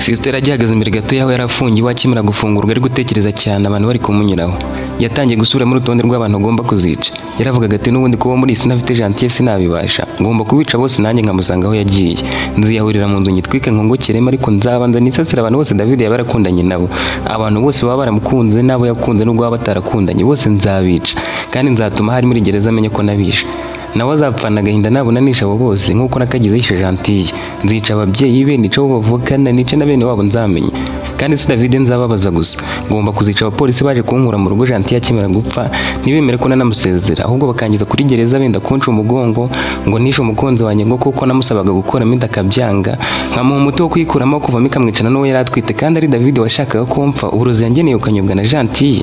Fiston yaragihagaze imbere gato yaho yarafungiwe akimara gufungurwa ari gutekereza cyane abantu bari kumunyuraho. Yatangiye gusubira mu rutonde rw'abantu agomba kuzica. Yaravugaga ati n'ubundi kuba muri isi nafite Gentil sinabibasha. Ngomba kubica bose nanjye nkamusanga aho yagiye. Nziyahurira mu nzu nyitwike nkongokere ariko nzabanza nisasira abantu bose David yabarakundanye nabo. Abantu bose baba baramukunze nabo yakunze n'ubwo baba batarakundanye bose nzabica. Kandi nzatuma hari muri gereza amenye ko nabisha. Nawe azapfana agahinda nabona nisha abo bose nkuko nakagize yishe Gentil. Nzica ababyeyi be nico bavukana nice na bene wabo nzamenye. Kandi si David nzababaza gusa. Ngomba kuzica abapolisi baje kunkura mu rugo Gentil akimara gupfa ntibemere ko nanamusezera ahubwo bakangiza kuri gereza benda kunca umugongo ngo nishe umukunzi wanjye ngo kuko namusabaga gukora minda akabyanga nkamuha umuti wo kwikuramo kuvamo ikamwicana n'uwo yaratwite kandi ari David washakaga ko mpfa uburozi yangeneye ukanyobwa na Gentil.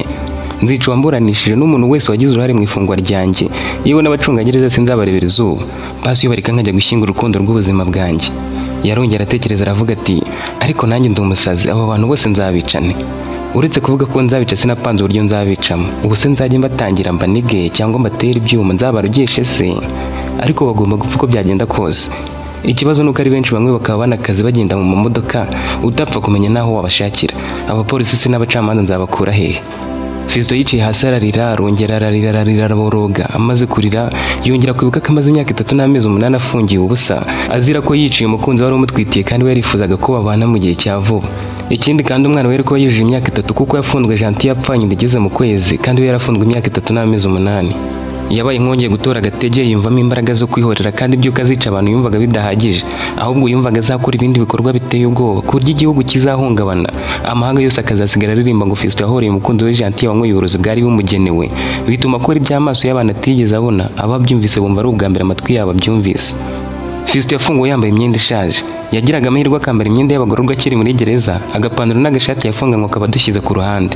Nzica wamburanishije n'umuntu wese wagize uruhare mu ifungwa ryanjye yewe n'abacungagereza sinzabarebera izuba basi iyo bareka nkajya gushyingura urukundo rw'ubuzima bwanjye. Yarongera atekereza aravuga ati ariko nanjye ndi umusazi abo bantu bose nzabicane. Uretse kuvuga ko nzabica sinapanze uburyo nzabicamo ubu se nzajye mbatangira mbanige cyangwa mbatere ibyuma nzabarugeshe se ariko bagomba gupfa uko byagenda kose. Ikibazo nuko ari benshi bamwe bakaba banakaze bagenda mu mamodoka utapfa kumenya naho wabashakira. Abapolisi se n'abacamanza nzabakura hehe? Fiston yicaye hasi ararira arongera ararira araboroga amaze kurira yongera kwibuka ko amaze imyaka 3 n'amezi 8 afungiye ubusa azira ko yiciye umukunzi wari umutwitiye kandi we yarifuzaga ko babana mu gihe cya vuba. Ikindi kandi umwana we ko yijije imyaka 3 kuko yafunzwe Gentil yapfanye ndigeze mu kwezi kandi we yarafunzwe imyaka 3 n'amezi 8. Yabaye nkongeye gutora agatege yumvamo imbaraga zo kwihorera kandi byuka azica abantu yumvaga bidahagije ahubwo yumvaga azakora ibindi bikorwa biteye ubwoba kurya igihugu kizahungabana amahanga yose akazasigara aririmba ngo Fiston yahoreye umukunzi we Gentil wanywe uburozi bwari bumugenewe bituma akora iby'amaso y'abantu atigeze abona ababyumvise bumva ari ubwa mbere amatwi yabo byumvise. Fiston yafunguwe yambaye imyenda ishaje yagiraga amahirwe akambara imyenda y'abagororwa akiri muri gereza agapantaro n'agashati yafunganywe akaba dushyize ku ruhande.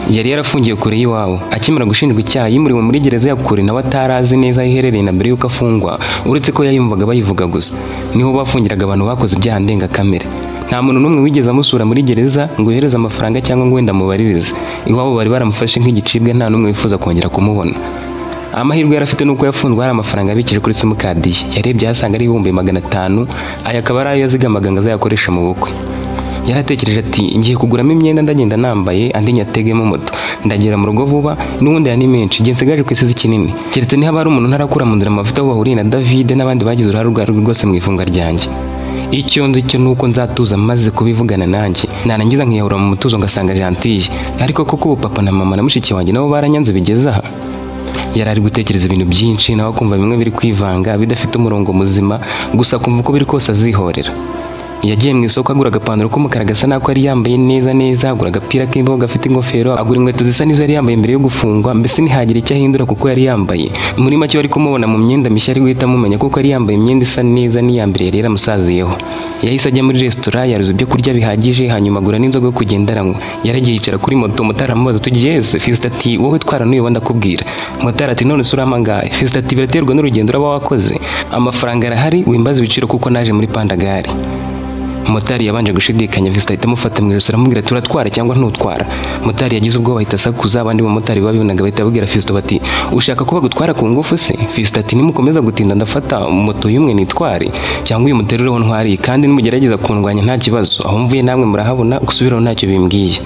Yari yarafungiye kure y'iwabo akimara gushinjwa icyaha yimuriwe muri gereza ya kure nawe atarazi neza iherereye na mbere yuko afungwa uretse ko yayumvaga bayivuga gusa niho bafungiraga abantu bakoze ibyaha ndengakamere. Nta muntu n'umwe wigeze amusura muri gereza ngo yohereze amafaranga cyangwa ngo wenda mubaririze. Iwabo bari baramufashe nk'igicibwa nta n'umwe wifuza kongera kumubona. Amahirwe yarafite nuko yafunzwe hari amafaranga abikije kuri simukadi yarebye asanga ari 500 aya akaba ari ayo yazigamaga ngo azayakoresha mu bukwe. Yaratekereje ati ngiye kuguramo imyenda ndagenda nambaye andi nyategemo moto ndagera mu rugo vuba n'ubundi yani menshi gihe nsigaje ku isizi kinini keretse niho abari umuntu ntarakura mu nzira amavuta aho bahuriye na David n'abandi bagize uruhare rwose mu ifunga ryanjye. Icyo nzi cyo nuko nzatuza maze kubivugana nanjye narangiza nkiyahura mu mutuzo ngasanga Gentil ariko koko papa na mama na mushiki wanjye nabo baranyanze bigeze aha. Yarari gutekereza ibintu byinshi nawe kumva bimwe biri kwivanga bidafite umurongo muzima gusa kumva uko biri kose azihorera. Yagiye mu isoko agura agapantaro k'umukara gasa nako yari yambaye neza agura agapira k'imbeho gafite ingofero agura inkweto zisa n'izo yari yambaye mbere yo gufungwa mbese ntihagira icyo ahindura kuko yari yambaye muri make wari kumubona mu myenda mishya ari guhita amumenya kuko yari yambaye imyenda isa neza n'iyambere yari yaramusaziyeho. Yahise ajya muri restaurant yaruze ibyo kurya bihagije hanyuma agura n'inzoga yo kugenda aranywa. Yaragiye yicara kuri moto motari amubaza tugeze Fiston ati wowe twara n'uyu ndakubwira. Motari ati none sura amangahe? Fiston ati biraterwa n'urugendo uraba wakoze amafaranga arahari wimbaza ibiciro kuko naje muri Pandagari. Motari yabanje gushidikanya Fiston ahita amufata mu ijosi aramubwira turatwara cyangwa ntutwara. Motari yagize ubwoba ahita asakuza abandi bamotari babibonaga bahita babwira Fiston bati ushaka ko bagutwara ku ngufu se? Fiston ati nimukomeza gutinda ndafata moto y'umwe nitware cyangwa uyu muterureho ntwari kandi nimugerageza kundwanya nta kibazo aho mvuye namwe murahabona gusubiraho ntacyo bimbwiye.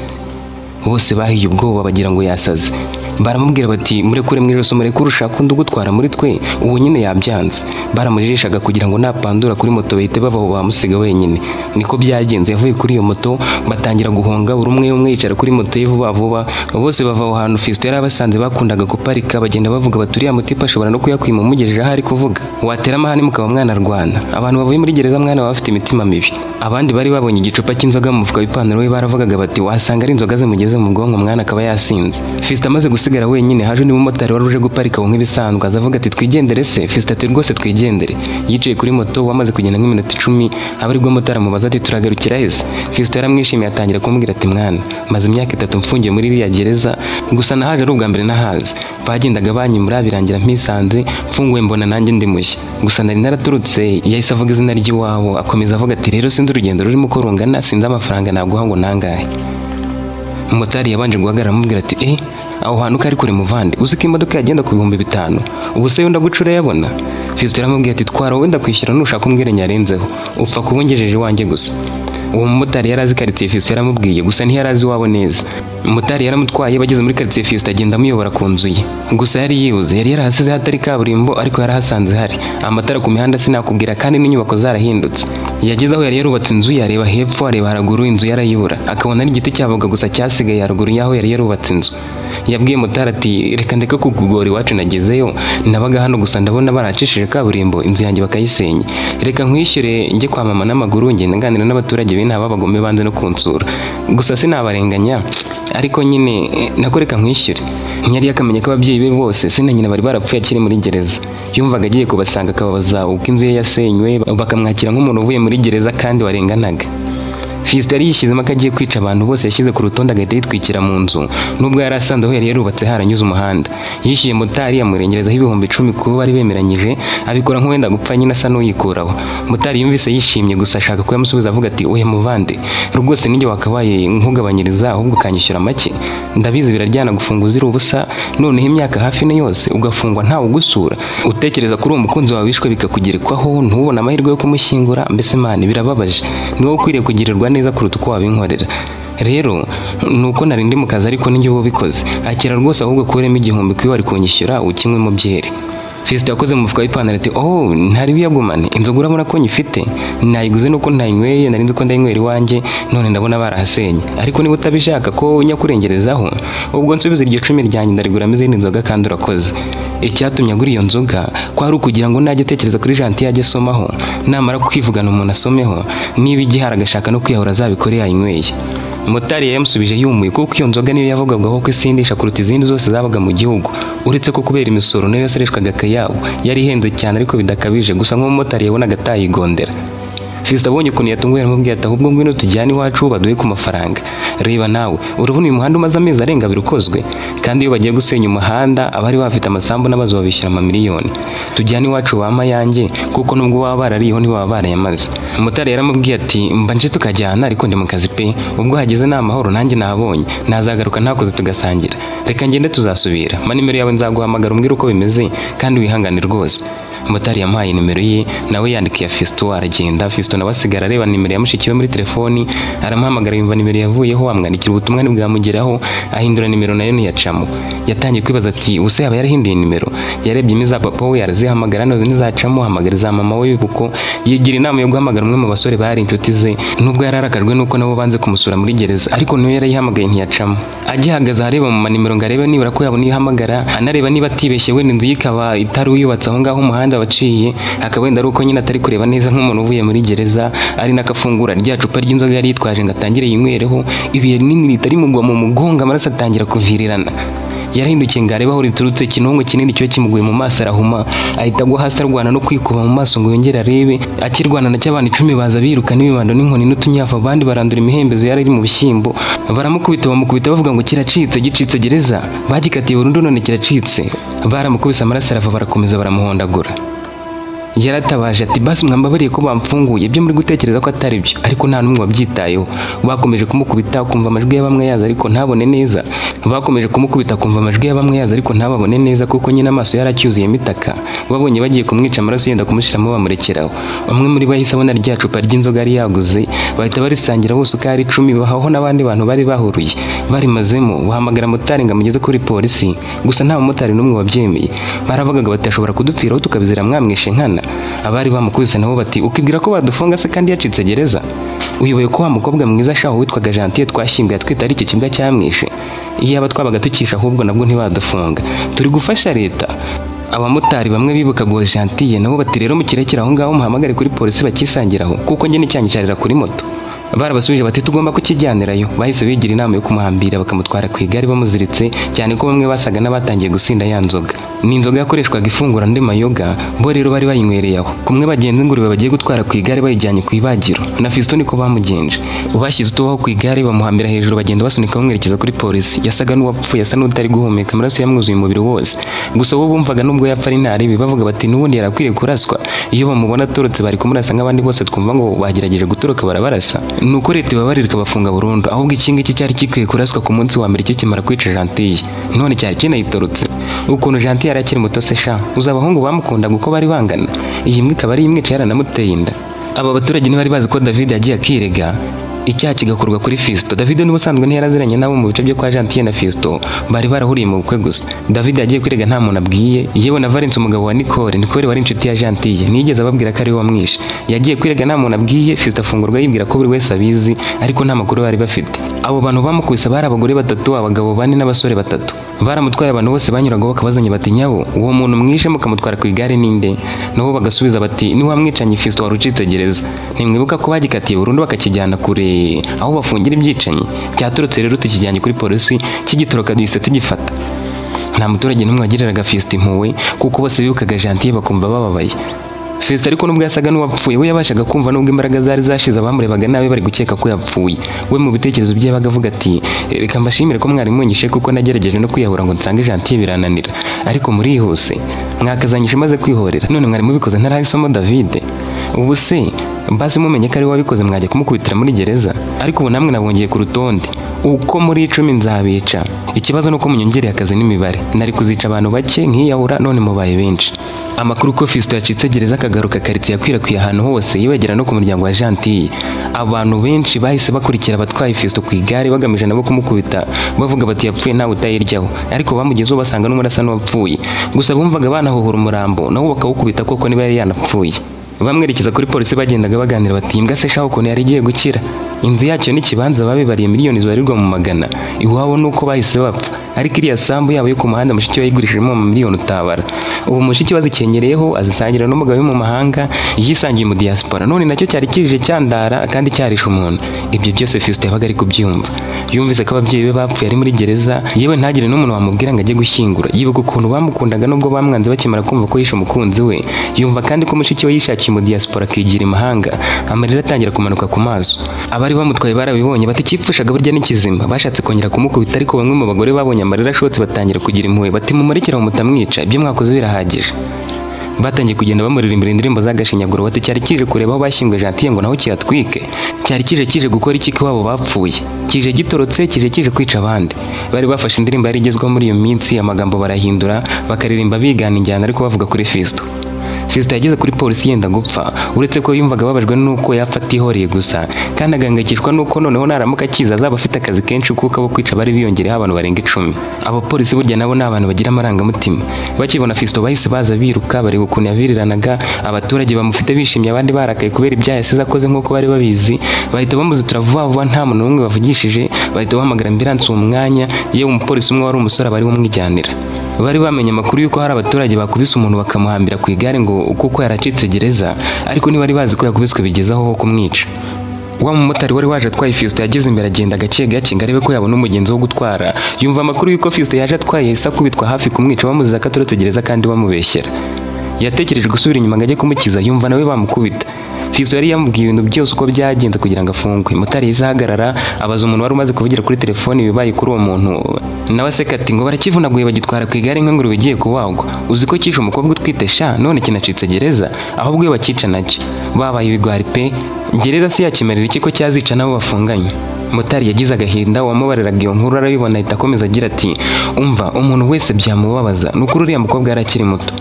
Bose bahiye ubwoba bagira ngo yasaze baramubwira bati murekure mwijoso murekure ushaka undi ugutwara muri twe ubu nyine yabyanze. Baramujishaga kugira ngo napandura kuri moto bahite bavaho bamusiga wenyine. Niko byagenze yavuye kuri iyo moto batangira guhonga buri umwe yicara kuri moto ye vuba bose bava aho hantu Fiston yari abasanze bakundaga guparika bagenda bavuga baturiya mutipa ashobora no kuyakwima umugejeje aho ari kuvuga watera amahane mukaba mwana Rwanda. Abantu bavuye muri gereza mwana bafite imitima mibi. Abandi bari babonye igicupa cy'inzoga mu mufuka w'ipantaro we baravugaga bati wasanga ari inzoga zimugeze mu bwonko mwana akaba yasinze. Fiston amaze gusigara wenyine haje undi mumotari wari uje guparika nk'ibisanzwe azavuga ati twigendere se? Fiston ati rwose twigendere. Yicaye kuri moto wamaze kugenda nk'iminota 10 abarirwa motari amubaza ati turagarukira heza. Fiston yaramwishimiye atangira kumubwira ati mwana maze imyaka 3 mfungiye muri iriya gereza gusa nahaje ari ubwa mbere nahaze bagendaga banyimura birangira mpisanze mfunguwe mbona nanjye ndi mushya gusa nari naraturutse. Yahise avuga izina ry'iwabo akomeza avuga ati rero sinzi urugendo rurimo ko rungana sinzi amafaranga naguha ngo nangahe. Motari yabanje guhagarara amubwira ati aho hantu kari kure muvande uzi ko imodoka yagenda ku 5,000 ubu se yunda gucura yabona. Fiston aramubwira ati twara wenda kwishyura nushaka umbwire nyarenzeho upfa kubongejeje wanjye gusa. uwo mumotari yari azi quartier Fiston yaramubwiye gusa ntiyari azi iwabo neza. Umumotari yaramutwaye bageze muri quartier Fiston agenda amuyobora ku nzu ye, gusa yari yibuze, yari yarahasize hatari kaburimbo ariko yarahasanze hari amatara ku mihanda sinakubwira kandi n'inyubako zarahindutse. Yageze aho yari yarubatse inzu yareba hepfo areba haraguru inzu yarayibura, akabona n'igiti cy'avoka gusa cyasigaye haruguru yaho yari yarubatse inzu. Yabwiye motari ati reka ndeka kukugora iwacu nagezeyo, nabaga hano gusa ndabona baracishije kaburimbo inzu yanjye bakayisenya, reka nkwishyure njye kwa mama n'amaguru ngenda nganira n'abaturage b'intaba bagome banze no kunsura, gusa sinabarenganya ariko nyine nako reka nkwishyure. Ntiyari yakamenya ko ababyeyi be bose se na nyina bari barapfuye akiri muri gereza. Yumvaga agiye kubasanga akababaza uko inzu ye yasenywe bakamwakira nk'umuntu uvuye muri gereza kandi warenganaga. Fiston yari yishyizemo ko agiye kwica abantu bose yashyize ku rutonde agahita yitwikira mu nzu, nubwo yari asanze aho yari yarubatse haranyuze umuhanda. Yishyuye motari amurengerezaho ibihumbi 10 kuba bari bemeranyije, abikora nk'uwenda gupfa nyine asa n'uyikuraho. Motari yumvise yishimye gusa ashaka ko yamusubiza avuga ati oya muvande, rwose ninjye wakabaye nkugabanyiriza ahubwo ukanyishyura make, ndabizi biraryana gufunguza iri ubusa noneho imyaka hafi ne yose ugafungwa ntawe ugusura, utekereza kuri uwo mukunzi wawe wishwe bikakugerekwaho ntubone amahirwe yo kumushyingura, mbese mani birababaje, ni wowe ukwiriye kugirirwa neza kuruta uko wabinkorera. Rero nuko nari ndi mu kazi ariko ninjye wabikoze, akira rwose ahubwo kuremo igihumbi kwiwe wari kunyishyura ukinywe mu byeri. Fiston yakoze mu mufuka w'ipantaro ati oh ntari biyagumane inzoga urabona ko nyifite, nayiguze nuko ntayinyweye nari nzi ko ndayinywera iwanjye none ndabona barahasenye, ariko niba utabishaka ko nyakurengerezaho ubwo nsubiza iryo 10 ryanjye ndariguramo izindi nzoga kandi urakoze. Icyatumye agura iyo nzoga kwari ukugira ngo najye atekereza kuri Gentil yajye asomaho, namara kwivugana umuntu asomeho niba igihara agashaka no kwiyahura azabikore yayinyweye. Motari yamusubije yumuye kuko iyo nzoga niyo yavugagaho ko isindisha kuruta izindi zose zabaga mu gihugu, uretse ko kubera imisoro nayo yasoreshwaga akayabo yari ihenze cyane ariko bidakabije, gusa nk'umumotari yabonaga atayigondera. Fiston abonye ukuntu yatunguye aramubwira ati ahubwo ngwino tujyane iwacu baduhe ku mafaranga, reba nawe urabona uyu muhanda umaze amezi arenga abiri ukozwe, kandi iyo bagiye gusenya umuhanda abari bafite amasambu n'amazu babishyura amamiliyoni, tujyane iwacu wama yanjye kuko nubwo baba barariyeho ntibaba barayamaze. Umumotari yaramubwiye ati mba nje tukajyana ariko ndi mu kazi pe, ubwo hageze ni amahoro nanjye nahabonye nazagaruka ntakoze tugasangira, reka ngende tuzasubira, ma nimero yawe nzaguhamagara umbwire uko bimeze kandi wihangane rwose. Motari yamuhaye nimero ye nawe yandikiye Fiston aragenda. Fiston nawe asigara areba nimero ya mushiki we muri telefoni, aramuhamagara yumva nimero yavuyeho, amwandikira ubutumwa ntibwamugeraho, ahindura nimero nayo ntiyacamo. Yatangiye kwibaza ati use yaba yarahinduye nimero, yarebye imiza papa we yarazihamagara nazo ntizacamo, hamagariza mama we kuko yigira inama yo guhamagara umwe mu basore bari inshuti ze, nubwo yararakajwe nuko nabo banze kumusura muri gereza, ariko niyo yarayihamagaye ntiyacamo. Agihagaze areba mu manimero ngo arebe nibura ko yabona ihamagara, anareba niba atibeshye we inzu yikaba itari uyubatse aho ngaho umuhanda waciye, akaba wenda ari uko nyine atari kureba neza nk'umuntu uvuye muri gereza, ari nakafungura rya cupa ry'inzoga yari yitwaje ngo atangire yinywereho, ibiye rinini ritari mugwa mu mugongo amaraso atangira kuvirirana. Yarahindukiye ngo arebe aho riturutse, kinongo kinini cyo kimuguye mu maso arahuma, ahita agwa hasi arwana no kwikuba mu maso ngo yongere arebe. Akirwana na cy'abantu 10 baza biruka n'ibibando n'inkoni n'utunyafa, abandi barandura imihembezo yari iri mu bishyimbo, baramukubita bamukubita bavuga ngo kiracitse gicitse gereza, bagikatiye burundu none kiracitse. Baramukubise amaraso arava, barakomeza baramuhondagura. Yaratabaje ati basi mwambabariye ko bamfunguye, ibyo muri gutekereza ko atari byo, ariko nta numwe wabyitayeho. Bakomeje kumukubita kumva amajwi ya bamwe yaza ariko ntabone neza, bakomeje kumukubita kumva amajwi ya bamwe yaza ariko ntababone neza kuko nyine amaso yaracyuzuye imitaka. Babonye bagiye kumwica amaraso yenda kumushiramo bamurekeraho. Bamwe muri bahise abona rya cupa ry'inzoga yari yaguze, bahita barisangira bose uko ari 10, bahaho n'abandi bantu bari bahuruye. Barimazemo bahamagara motari ngo amugeze kuri polisi, gusa nta motari n'umwe wabyemeye. Baravugaga batashobora kudupfiraho tukabizira mwamwishe nkana. Abari bamukubise nabo bati ukibwira ko badufunga se kandi yacitse gereza? Uyoboye ko wa mukobwa mwiza shaho witwaga Gentil twashyinguye twita ari iki kimbwa cyamwishe, iyaba twabaga tukisha ahubwo nabwo ntibadufunga, turi gufasha leta. Abamotari bamwe bibuka go Gentil nabo bati rero mukirekera aho ngaho muhamagare kuri polisi bakisangiraho kuko njye nicyanyicarira kuri moto. Barabasubije bati tugomba kukijyanirayo. Bahise bigira inama yo kumuhambira bakamutwara ku igare bamuziritse, cyane ko bamwe basaga n'abatangiye gusinda ya nzoga. Ni inzoga yakoreshwaga ifungura ndi mayoga, bo rero bari bayinywereye aho. Kumwe bagenzi ingurube bagiye gutwara ku igare bayijyanye ku ibagiro, na Fiston niko bamugenje. Ubashyize utubaho ku igare bamuhambira hejuru, bagenda basunika bamwerekeza kuri polisi. Yasaga n'uwapfuye, asa n'utari guhumeka, amaraso yamwuzuye umubiri wose. Gusa bo bumvaga nubwo yapfa ari ntaribi, bavuga bati n'ubundi yarakwiriye kuraswa. Iyo bamubona atorotse bari kumurasa nk'abandi bose, twumva ngo bagerageje gutoroka barabarasa. Nuko leta ibabarira ikabafunga burundu, ahubwo iki cyari gikwiye kuraswa ku munsi wa mbere kikimara kwica Gentil. None cyari kinayitorotse. Ukuntu Gentil yari akiri muto se sha, uzabahungu bamukundaga uko bari bangana, iyi mbwa ikaba ari imwica yaranamuteye inda. Aba baturage ntibari bazi ko David yagiye akirega, icyaha kigakorwa kuri Fiston. David n'ubusanzwe ntiyaraziranye nabo mu bice byo kwa Gentil na Fiston, bari barahuriye mu bukwe gusa. David yagiye kwirega nta muntu abwiye, yewe na Valence umugabo wa Nicole wari inshuti ya Gentil nigeze ababwira ko ari we wamwishe. Yagiye kwirega nta muntu abwiye, Fiston afungurwa yibwira ko buri wese abizi, ariko nta makuru bari bafite. Abo bantu bamukubise bari abagore 3, abagabo 4 n'abasore 3. Baramutwaye abantu bose banyuragaho bakabazanye bati nyawo uwo muntu mwishe mukamutwara ku igare ninde? Nabo bagasubiza bati ni wamwicanye Fiston warucitse gereza. Ntimwibuka ko bagikatiye burundu bakakijyana kure aho bafungira ibyicanyi? Cyaturutse rero tukijyanye kuri polisi, kigitoroka duhise tugifata. Nta muturage n'umwe wagiriraga Fiston impuhwe kuko bose bibukaga Gentil bakumva bababaye. Fiston ariko nubwo yasaga n'uwapfuye, we yabashaga kumva nubwo imbaraga zari zashize abamurebaga nawe bari gukeka ko yapfuye. We mu bitekerezo bye bagavuga ati reka mbashimire ko mwari munyishe kuko nagerageje no kwiyahura ngo nsange Gentil birananira, ariko murihuse mwakazanyishe maze kwihorera, none mwari mubikoze ntarahisemo David. Ubu se basi mumenye ko ari wabikoze mwajya kumukubitira muri gereza, ariko ubu namwe nabongeye ku rutonde uko muri 10 nzabica. Ikibazo nuko munyongereye akazi n'imibare, nari kuzica abantu bake nkiyahura, none mubaye benshi. Amakuru ko Fiston yacitse gereza akagaruka karitsiye yakwirakwiye ahantu hose, yibagera no ku muryango wa Gentil. Abantu benshi bahise bakurikira abatwaye Fiston ku igare bagamije nabo kumukubita, bavuga bati yapfuye ntawe utayiryaho, ariko bamugezeho basanga n'umurasa n'uwapfuye. Gusa bumvaga banahohora umurambo nabo bakawukubita koko niba yari yanapfuye. Bamwerekeza kuri polisi bagendaga baganira bati imbwa se shaho ukuntu yari igiye gukira, inzu yacyo n'ikibanza babibariye miliyoni zibarirwa mu magana, iwabo nuko bahise bapfa, ariko iriya sambu yabo yo ku muhanda mushiki we yayigurishijemo miliyoni utabara. Ubu mushiki bazikenyereyeho azisangira n'umugabo wo mu mahanga, yisangiye mu diaspora, none nacyo cyari kirije cyandara kandi cyarisha umuntu. Ibyo byose Fiston yabaga ari kubyumva. Yumvise ko ababyeyi be bapfuye ari muri gereza, yewe ntagire n'umuntu wamubwira ngo ajye gushyingura. Yibuka ukuntu bamukundaga nubwo bamwanze bakimara kumva ko yishe umukunzi we. Yumva kandi ko mushiki we yishakiye mu diaspora akigira imahanga, amarira atangira kumanuka ku maso. Abari bamutwaye barabibonye bati kipfushaga burya n'ikizima, bashatse kongera kumukubita, ariko bamwe mu bagore babonye amarira ashotse batangira kugira impuhwe bati mumurikira mu mutamwica, ibyo mwakoze birahagije. Batangiye kugenda bamuririmbira indirimbo z'agashinyaguro bati cyari kije kureba aho bashyinguye Gentil ngo naho kiyatwike, cyari kije gukora iki ko wabo bapfuye, kije gitorotse, kije kwica abandi. Bari bafashe indirimbo yari igezweho muri iyo minsi, amagambo barahindura bakaririmba bigana injyana ariko bavuga kuri Fiston. Fiston yageze kuri polisi yenda gupfa, uretse ko yumvaga babajwe nuko yapfa atihoreye gusa, kandi agangayikishwa nuko noneho naramuka akiza azaba afite akazi kenshi kuko abo kwica bari biyongereho abantu barenga 10. Abapolisi burya nabo ni abantu bagira amarangamutima. Bakibona Fiston bahise baza biruka, bareba ukuntu yaviriranaga, abaturage bamufite bishimye, abandi barakaye kubera ibyaha yasize akoze nk'uko bari babizi, bahita bamuzitura vuba vuba nta muntu n'umwe bavugishije, bahita bahamagara ambulance uwo mwanya, yewe umupolisi umwe wari umusore bari bumwijyanira. Bari bamenye amakuru yuko hari abaturage bakubise umuntu bakamuhambira ku igare ngo kuko yaracitse gereza, ariko ntibari bazi ko yakubiswe bigezaho ho kumwica. Wa mumotari wari waje atwaye Fiston yageze imbere agenda gake gake ngo arebe ko yabona umugenzi wo gutwara. Yumva amakuru yuko Fiston yaje atwaye yahise akubitwa hafi kumwica, bamuziza ko aturutse gereza kandi bamubeshyera. Yatekereje gusubira inyuma ngo ajye kumukiza, yumva nawe bamukubita. Fiston yari yamubwiye ibintu byose uko byagenze kugira ngo afungwe. Motari yahise ahagarara abaza umuntu wari umaze kuvugira kuri telefone ibibaye kuri uwo muntu, nawe aseka ati ngo barakivunaguye bagitwara ku igare nk'ingurube igiye kuwagwa, uzi ko kishe umukobwa utwite sha none kinacitse gereza, ahubwo iyo bakica nacyo babaye ibigwari pe, gereza si yakimerera iki ko cyazica nabo bafunganye. Motari yagize agahinda, wamubariraga iyo nkuru arabibona ahita akomeza agira ati umva umuntu wese byamubabaza nukuri uriya mukobwa yari akiri muto.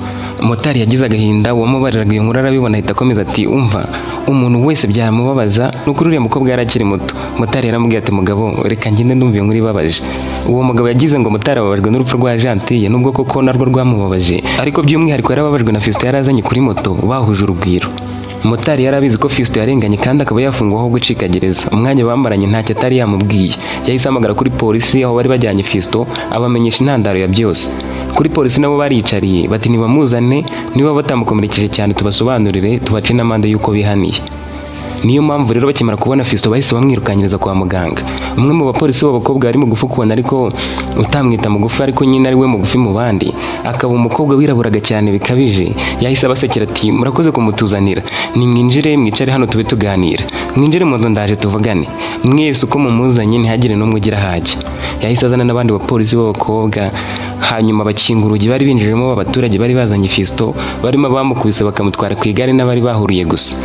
Motari yagize agahinda, wamubariraga iyo nkuru arabibona ahita akomeza ati umva umuntu wese byamubabaza nukuri uriya mukobwa yari akiri muto. Motari yaramubwiye ati mugabo reka ngende ndumva iyo nkuru ibabaje. Uwo mugabo yagize ngo Motari ababajwe n'urupfu rwa Gentil nubwo koko narwo rwamubabaje, ariko by'umwihariko yarababajwe na Fiston yarazanye kuri moto bahuje urugwiro. Motari yarabizi ko Fiston yarenganye kandi akaba yafungwaho gucika gereza. Umwanya bamaranye ntacyo atari yamubwiye, yahise amagara kuri polisi aho bari bajyanye Fiston abamenyesha intandaro ya byose. Kuri polisi nabo baricariye bati nibamuzane, niba batamukomerekeje cyane tubasobanurire tubace n'amande yuko bihaniye. Niyo mpamvu rero bakimara kubona Fiston bahise bamwirukanyiriza kwa muganga. Umwe mu bapolisi b'abakobwa ari mugufi kubona ariko utamwita mugufi ariko nyine ari we mugufi mu bandi, akaba umukobwa wiraburaga cyane bikabije, yahise abasekera ati murakoze kumutuzanira, nimwinjire mwicare hano tube tuganira, mwinjire mu nzu ndaje tuvugane, mwese uko mumuzanye ntihagire n'umwe ugira hajya. Yahise azana n'abandi bapolisi b'abakobwa, hanyuma bakinga urugi bari binjiremo abaturage bari bazanye Fiston, barimo bamukubise bakamutwara ku igare n'abari bahuriye gusa.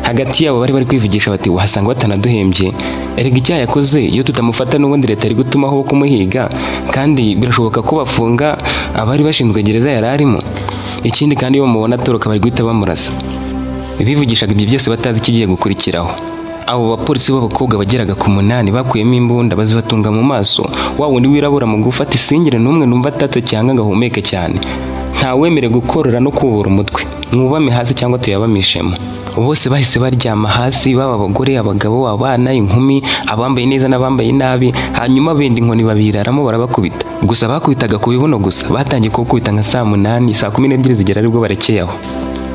Hagati yabo bari kwivugisha bati wahasanga batanaduhembye, erega icyaha yakoze iyo tutamufata n'ubundi leta ari gutumaho bo kumuhiga, kandi birashoboka ko bafunga abari bashinzwe gereza yararimo. Ikindi kandi iyo mubona atoroka bari guhita bamurasa. Bivugishaga ibyo byose batazi ikigiye gukurikiraho. abo bapolisi b'abakobwa bageraga ku 8 bakuyemo imbunda bazibatunga mu maso. Wa wundi wirabura mu gufata isingire n'umwe numva atatse cyangwa ngahumeke cyane. Nta wemere gukorora no kubura umutwe. Mwubame hasi cyangwa tuyabamishemo. Bose bahise baryama hasi, baba abagore, abagabo, abana, inkumi, abambaye neza n'abambaye nabi, hanyuma benda inkoni babiraramo barabakubita. Gusa bakubitaga ku bibuno gusa, batangiye kubita nka saa 8, saa 12 zigera aribwo barekeyeho.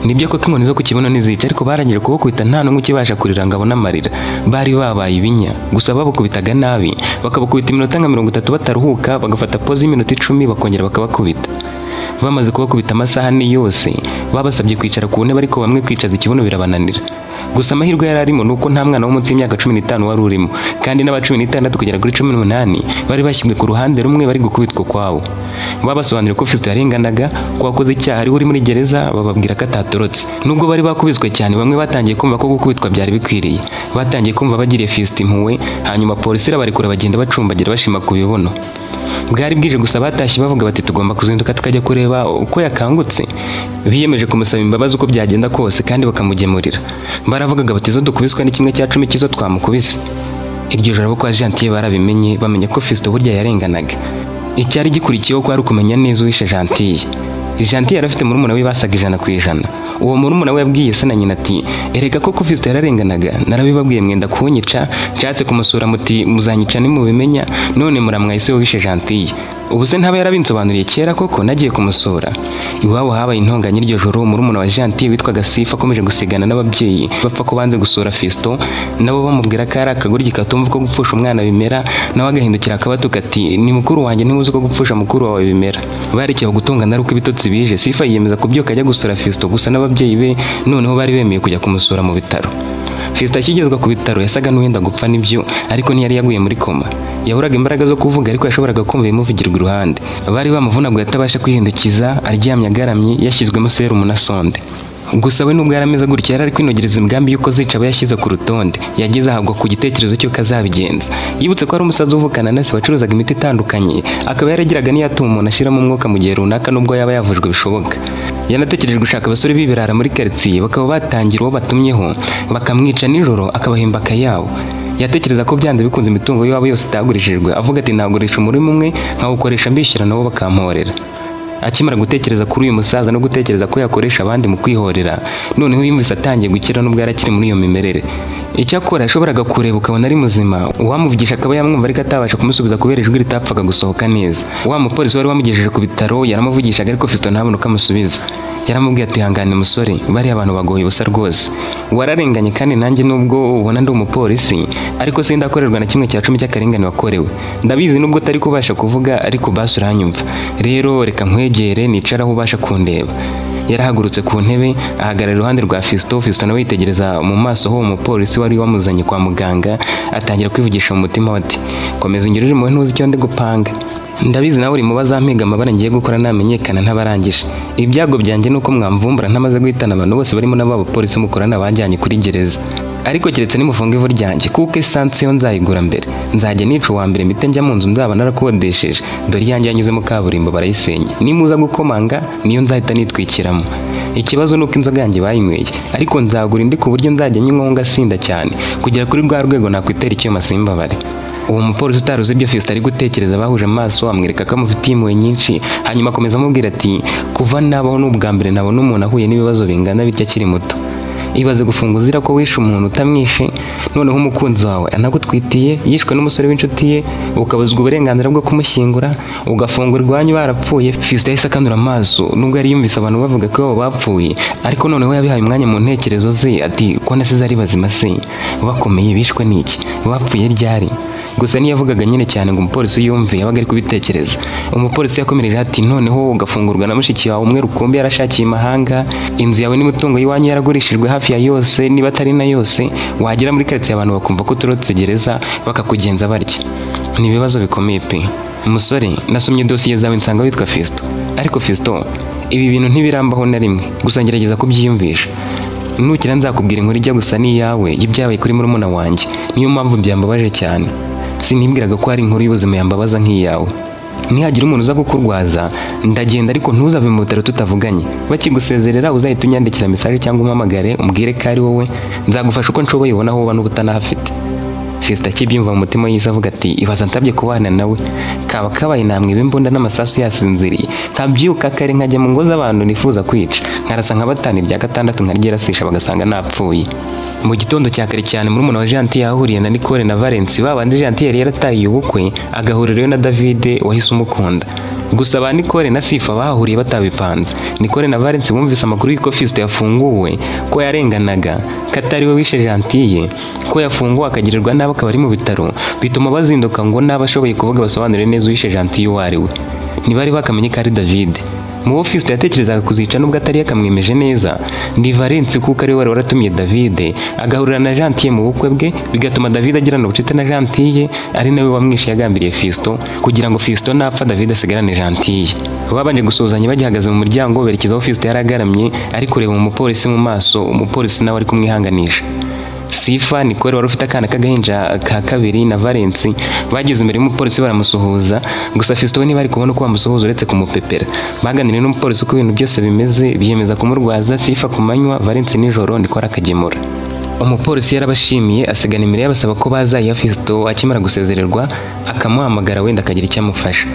Nibyo koko inkoni zo ku kibuno nizica, ariko barangije kubakubita nta n'umwe ukibasha kurira ngo abone amarira. Bari babaye ibinya, gusa babakubitaga nabi, bakabakubita iminota nka 30 bataruhuka, bagafata pause y'iminota 10 bakongera bakabakubita. Bamaze kubakubita amasaha ni yose, babasabye kwicara ku ntebe ariko bamwe kwicaza ikibuno birabananira. Gusa amahirwe yari arimo nuko nta mwana wo munsi y'imyaka 15 wari urimo, kandi n'aba 16 kugera kuri 18 bari bashyizwe ku ruhande rumwe bari gukubitwa kwabo. Babasobanurira ko Fiston yarenganaga, ko wakoze icyaha ari uri muri gereza, bababwira ko atatorotse. Nubwo bari bakubiswe cyane, bamwe batangiye kumva ko gukubitwa byari bikwiriye, batangiye kumva bagiriye Fiston impuhwe, hanyuma polisi irabarekura bagenda bacumbagira bashima ku bibuno. Bwari bwije gusa batashye bavuga bati tugomba kuzinduka tukajya kureba uko yakangutse. Biyemeje kumusaba imbabazi uko byagenda kose kandi bakamugemurira. Baravugaga bati zo dukubiswa ni 1/10 cyizo twamukubise. Iryo joro kwa Gentil barabimenye, bamenya ko Fiston burya yarenganaga. Icyari gikurikiyeho ko ari kumenya neza uwishe Gentil. Gentil yarafite murumuna we basaga 100%. Uwo murumuna we yabwiye se na nyina ati erega koko Fiston yararenganaga, narabibabwiye mwenda kunyica, nshatse kumusura muti muzanyica nimubimenya, none muramwahise wishe Gentil. Ubu se ntaba yarabinsobanuriye kera koko nagiye kumusura. Iwabo habaye intonganya iryo joro, murumuna wa Gentil witwaga Sifa akomeje gusigana n'ababyeyi bapfa ko banze gusura Fiston, nabo bamubwira ko ari akaguryi katumva ko gupfusha umwana bimera, nawe agahindukira akabatuka ati ni mukuru wanjye ntimuzi ko gupfusha mukuru wawe bimera. Barikiye gutongana ari uko ibitotsi bije. Sifa yiyemeza kubyuka ajya gusura Fiston, gusa n'ababyeyi be noneho bari bemeye kujya kumusura mu bitaro. Fiston akigezwa ku bitaro yasaga n'uwenda gupfa nibyo, ariko ntiyari yaguye muri koma. Yaburaga imbaraga zo kuvuga, ariko yashoboraga kumva ibimuvugirwa iruhande. Bari bamuvunaguye atabasha kwihindukiza, aryamye agaramye, yashyizwemo serumu na sonde. Gusa we nubwo yarameze gutya yari ari kwinogereza imigambi y'uko zica aba yashyize ku rutonde. Yageze ahagwa ku gitekerezo cy'uko azabigenza. Yibutse ko ari umusaza uvukana na se wacuruzaga imiti itandukanye, akaba yaragiraga n'iyatuma umuntu ashiramo umwuka mu gihe runaka nubwo yaba yavujwe bishoboka. Yanatekereje gushaka abasore b'ibirara muri quartier bakaba batangira uwo batumyeho, bakamwica nijoro akabahemba akayabo. Yatekereza ko byanze bikunze imitungo yabo yose itagurishijwe, avuga ati nagurisha umurimo umwe nkawukoresha mbishyira nabo bakamporera. Akimara gutekereza kuri uyu musaza no gutekereza ko yakoresha abandi mu kwihorera, noneho yumvise atangiye gukira nubwo yarakiri muri iyo mimerere. Icyakora yashoboraga kureba ukabona ari muzima, uwamuvugisha akaba yamwumva ariko atabasha kumusubiza kubera ijwi ritapfaga gusohoka neza. Wa mupolisi wari wamugejeje ku bitaro yaramuvugishaga ariko Fiston ntabona uko amusubiza. Yaramubwiye ati hangane musore, bari abantu bagoye ubusa rwose. Wararenganye kandi nanjye nubwo ubona ndi umupolisi, ariko sindakorerwa na 1/10 cy'akarengane wakorewe. Ndabizi nubwo utari kubasha kuvuga, ariko basi uranyumva. Rero reka nkwegere nicaraho ubasha kundeba. Yarahagurutse ku ntebe ahagarara iruhande rwa Fiston. Fiston nawe yitegereza mu maso ho umupolisi wari wamuzanye kwa muganga, atangira kwivugisha mu mutima ati komeza ungirire impuhwe ntuzi icyo ndi gupanga. Ndabizi nawe uri mu bazampiga amabara ngiye gukora namenyekana ntabarangije. Ibyago byanjye nuko mwamvumbura ntamaze guhitana abantu bose barimo n'abo polisi mukorana bajyanye kuri gereza. Ariko keretse nimufunga ivu ryanjye, kuko esanse yo nzayigura mbere. Nzajya nica uwa mbere mpite njya mu nzu nzaba narakodesheje, dore yanjye yanyuze mu kaburimbo barayisenya. Nimuza gukomanga niyo nzahita nitwikiramo. Ikibazo nuko inzoga yanjye bayinyweye, ariko nzagura indi ku buryo nzajya nyinywa ngasinda cyane, kugera kuri rwa rwego nakwitera icyuma simbabare. Uwo mupolisi utaruzi ibyo Fiston ari gutekereza bahuje amaso, amwereka ko amufitiye impuhwe nyinshi, hanyuma akomeza amubwira ati kuva nabaho n'ubwa mbere nabona umuntu ahuye n'ibibazo bingana bityo akiri muto. Ibaze gufunga uzira ko wishe umuntu utamwishe, noneho umukunzi wawe anagutwitiye, yishwe n'umusore w'inshuti ye, ukabuzwa uburenganzira bwo kumushyingura, ugafungurwa iwanyu barapfuye. Fiston yahise akanura amaso, nubwo yari yumvise abantu bavuga ko abo bapfuye, ariko noneho yabihaye umwanya mu ntekerezo ze ati ko nasize ari bazima se, bakomeye bishwe n'iki, bapfuye ryari. Gusa niyavugaga nyine cyane ngo umupolisi yumve, yabaga ari kubitekereza. Umupolisi yakomereje ati noneho ugafungurwa na mushiki wawe umwe rukumbi yarashakiye imahanga, inzu yawe n'imitungo y'iwanyu yaragurishijwe hafi ya yose niba atari na yose, wagera muri quartier abantu bakumva ko turotse gereza bakakugenza barya. Ni ibibazo bikomeye pe. Umusore, nasomye dosiye zawe nsanga witwa Fiston. Ariko Fiston, ibi bintu ntibirambaho na rimwe, gusa ngerageza kubyiyumvisha. Nukira nzakubwira inkuru ijya gusa n'iyawe y'ibyabaye kuri murumuna wanjye, niyo mpamvu byambabaje cyane. Sinibwiraga ko hari inkuru y'ubuzima yambabaza nk'iyawe. nihagira umuntu uza kukurwaza ndagenda ariko ntuzave mu bitaro tutavuganye, bakigusezerera uzahita unyandikira message cyangwa umpamagare umbwire ko ari wowe, nzagufasha uko nshoboye ubona aho uba n'ubutanahafite. Fiston akibyumva mu mutima yise avuga ati ibaza ntabye kubana nawe, kaba kabaye namwe imbunda n'amasasu yasinziriye, nkabyuka kare nkajya mu ngo z'abantu nifuza kwica, nkarasa nka batanu irya gatandatu nkaryerasisha bagasanga napfuye. Mu gitondo cya kare cyane murumuna wa Gentil yahuriye na Nicole na Valence, babandi Gentil yari yarataye ubukwe agahurirayo na David wahise umukunda. Gusa ba Nicole na Sifa bahuriye batabipanze. Nicole na Valence bumvise amakuru y'uko Fiston yafunguwe, ko yarenganaga, katari we wishe Gentil, ko yafunguwe akagirirwa nabi akaba ari mu bitaro, bituma bazinduka ngo n'abashoboye kuvuga basobanurire neza uwishe Gentil uwo ari we. Ntibari bakamenye ko ari David. Mu bo Fiston yatekerezaga kuzica nubwo atari yakamwemeje neza, ni Valence kuko ari we wari waratumiye David agahurira na Gentil mu bukwe bwe, bigatuma David agirana ubucuti na Gentil, ari nawe wamwishe yagambiriye Fiston kugira ngo Fiston napfa David asigarane Gentil. Babanje gusuhuzanya bagihagaze mu muryango berekeza aho Fiston yari agaramye ari kureba umupolisi mu maso, umupolisi nawe ari kumwihanganisha. Sifa Nicole wari ufite akana k'agahinja ka kabiri na Valence bageze imbere y'umupolisi baramusuhuza, gusa Fiston ntibari kubona uko bamusuhuza uretse kumupepera. Baganiriye n'umupolisi uko ibintu byose bimeze, biyemeza kumurwaza Sifa ku manywa, Valence nijoro, Nicole akagemura. Umupolisi yarabashimiye asigana imbere yabasaba ko bazayiha Fiston akimara gusezererwa akamuhamagara wenda akagira icyo amufasha.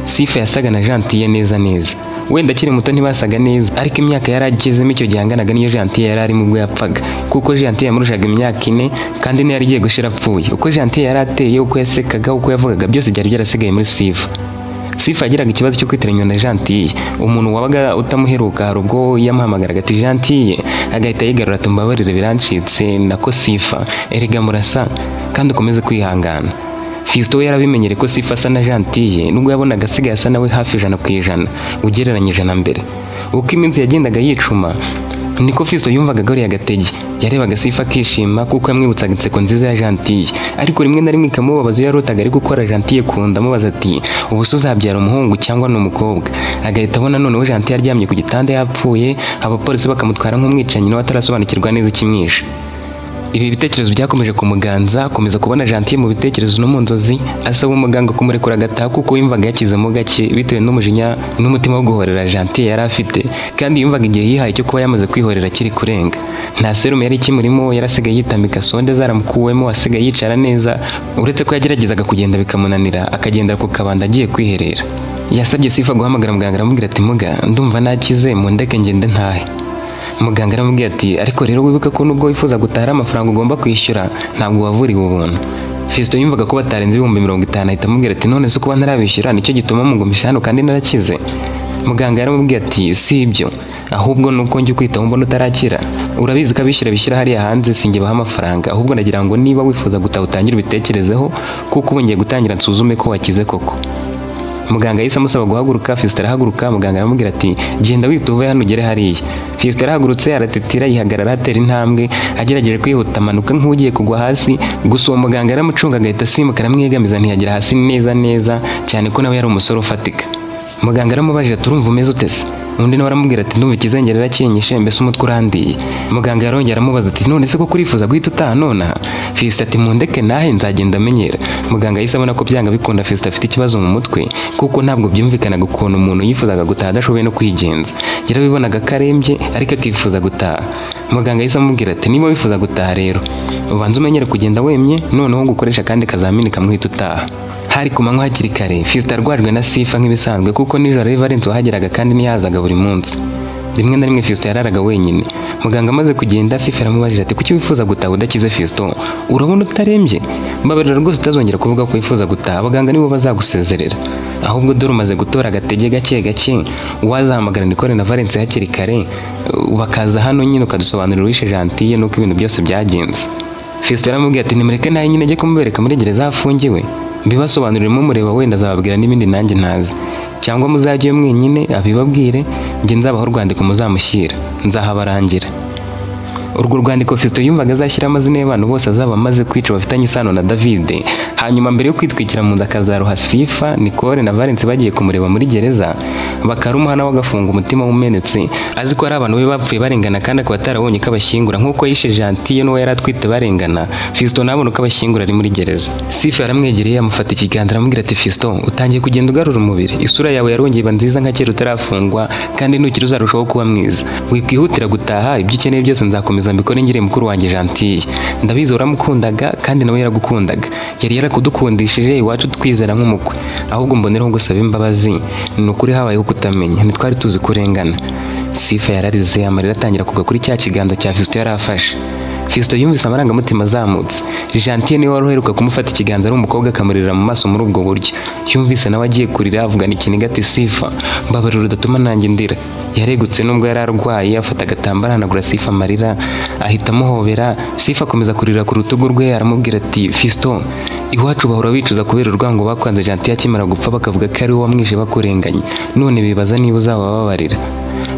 Sifa yasaga na Gentil neza neza, wenda akiri muto ntibasaga neza, ariko imyaka yari agezemo icyo gihanganaga niyo Gentil yari arimo ubwo yapfaga, kuko Gentil yamurushaga imyaka 4 kandi yari agiye gushira apfuye. Uko Gentil yari ateye, uko yasekaga, uko yavugaga, byose byari byarasigaye muri Sifa. Sifa yagiraga ikibazo cyo kwitiranya na Gentil, umuntu wabaga utamuheruka hari ubwo yamuhamagaraga ati Gentil, agahita yigarura ati mbabarire birancitse, nako Sifa erega murasa kandi ukomeze kwihangana. Fiston yarabimenyere ko Sifa asa na Gentil, nubwo yabonaga asigaye asa nawe hafi 100% ugereranyije na mbere. Uko iminsi yagendaga yicuma niko Fiston yumvaga gori agatege, yarebaga Sifa akishima kuko yamwibutsaga inseko nziza ya Gentil, ariko rimwe na rimwe ikamubabaza iyo yarotaga ari gukora Gentil kunda, amubaza ati ubu se uzabyara umuhungu cyangwa n'umukobwa. Agahita abona noneho Gentil yaryamye ku gitanda yapfuye, abapolisi bakamutwara nk'umwicanyi nawe atarasobanukirwa neza ikimwishe. Ibi bitekerezo byakomeje kumuganza, akomeza kubona Gentil mu bitekerezo no mu nzozi, asaba umuganga kumurekura agataha kuko yumvaga yakizemo gake bitewe n'umujinya n'umutima wo guhorera Gentil yari afite, kandi yumvaga igihe yihaye cyo kuba yamaze kwihorera kiri kurenga. Nta serumu yari ikimurimo, yarasigaye yitambika sonde zaramukuwemo, asigaye yicara neza, uretse ko yageragezaga kugenda bikamunanira, akagendera ku kabanda agiye kwiherera. Yasabye Sifa guhamagara muganga, aramubwira ati muga ndumva nakize mu ndeke ngende ntahe. Muganga aramubwira ati ariko rero wibuka ko nubwo wifuza gutahara amafaranga ugomba kwishyura ntabwo wavuriwe ubuntu. Fiston yumvaga ko batarenze 50,000 ahita amubwira ati none se kuba ntarabishyura nicyo gituma mungumisha hano kandi narakize. Muganga yaramubwira ati si ibyo, ahubwo nuko njye kwitaho mbona utarakira, urabizi ko abishyura bishyira hariya hanze sinjye baha amafaranga, ahubwo nagira ngo niba wifuza gutaha utangire ubitekerezeho kuko ubu ngiye gutangira nsuzume ko wakize koko. Muganga yise amusaba guhaguruka, Fiston arahaguruka, muganga aramubwira ati genda wituve hano ugere hariya. Fiston arahagurutse aratetera yihagarara atera intambwe, agerageje kwihuta amanuka nk'ugiye kugwa hasi, gusa uwo muganga aramucunga agahita asimuka aramwegamiza ntiyagera hasi neza cyane ko nawe yari umusore ufatika. Muganga aramubajije turumva umeze utese, undi nawe aramubwira ati ndumva ikizengera cyenyishe mbese umutwe urandiye. Muganga yarongera amubaza ati none se ko kurifuza guhita utaha nonaha? Fiston ati mundeke nahe nzagenda amenyera. Muganga yise abona ko byanga bikunda Fiston afite ikibazo mu mutwe kuko ntabwo byumvikanaga ukuntu umuntu yifuzaga gutaha adashoboye no kwigenza, yarabibonaga karembye ariko akifuza gutaha. Muganga yise amubwira ati niba wifuza gutaha rero ubanza umenyere kugenda wemye, noneho gukoresha kandi kazamini kamuhita utaha. Hari ku manywa hakiri kare, Fiston arwajwe na Sifa nk'ibisanzwe kuko nijoro Valence wahageraga kandi ntiyazaga buri munsi. Rimwe na rimwe Fiston yararaga wenyine. Muganga amaze kugenda, Sifa aramubajije ati kuki wifuza gutaha udakize Fiston? Urabona utarembye? Mbabarira rwose utazongera kuvuga ko wifuza gutaha, abaganga nibo bazagusezerera. Ahubwo dore umaze gutora agatege gake wazahamagara Nicole na Valence hakiri kare bakaza hano nyine ukadusobanurira uwishe Gentil nuko ibintu byose byagenze. Fiston aramubwira ati nimureke nawe nyine ajye kumubereka muri gereza afungiwe, mbibasobanuriremo mureba wenda azababwira n'ibindi nanjye ntazi, cyangwa muzajye mwenyine abibabwire, njye nzabaho urwandiko muzamushyira nzahabarangira. Urwo rwandiko Fiston yumvaga azashyira amazina y'abantu bose azaba amaze kwica bafitanye isano na David, hanyuma mbere yo kwitwikira mu nda akazaruha Sifa, Nicole na Valence bagiye kumureba muri gereza, bakarumuhana wagafunga umutima umenetse, azi ko ari abantu be bapfuye barengana kandi akaba atarabonye ko abashyingura nk'uko yishe Gentille n'uwo yari atwite barengana. Fiston ntabona uko abashyingura ari muri gereza. Sifa yaramwegereye amufata ikiganza aramubwira ati Fiston, utangiye kugenda ugarura umubiri, isura yawe yarongeye iba nziza nka kera utarafungwa, kandi nukiri uzarushaho kuba mwiza. Wikwihutira gutaha, ibyo ukeneye byose nzakomeza mbikore ngire mukuru wanjye Gentille. Ndabizi uramukundaga kandi nawe yaragukundaga, yari yarakudukundishije iwacu twizera nk'umukwe, ahubwo mboneraho gusaba imbabazi, ni ukuri habayeho kutamenya, ntitwari tuzi kurengana. Sifa yararize amarira atangira kugwa kuri cya kiganza cya Fiston yari afashe. Fiston yumvise amarangamutima azamutse. Gentille niwe wari uheruka kumufata ikiganza ari umukobwa akamurira mu maso muri ubwo buryo. Yumvise nawe agiye kurira avugana ikiniga ati Sifa, mbabarira udatuma nanjye ndira. Yaregutse nubwo yari arwaye, afata agatambaro ahanagura Sifa amarira, ahita amuhobera. Sifa akomeza kurira ku rutugu rwe, aramubwira ati Fiston, iwacu bahora bicuza kubera urwango bakwanze Gentille akimara gupfa, bakavuga ko ari wowe wamwishe bakurenganye, none bibaza niba uzabababarira.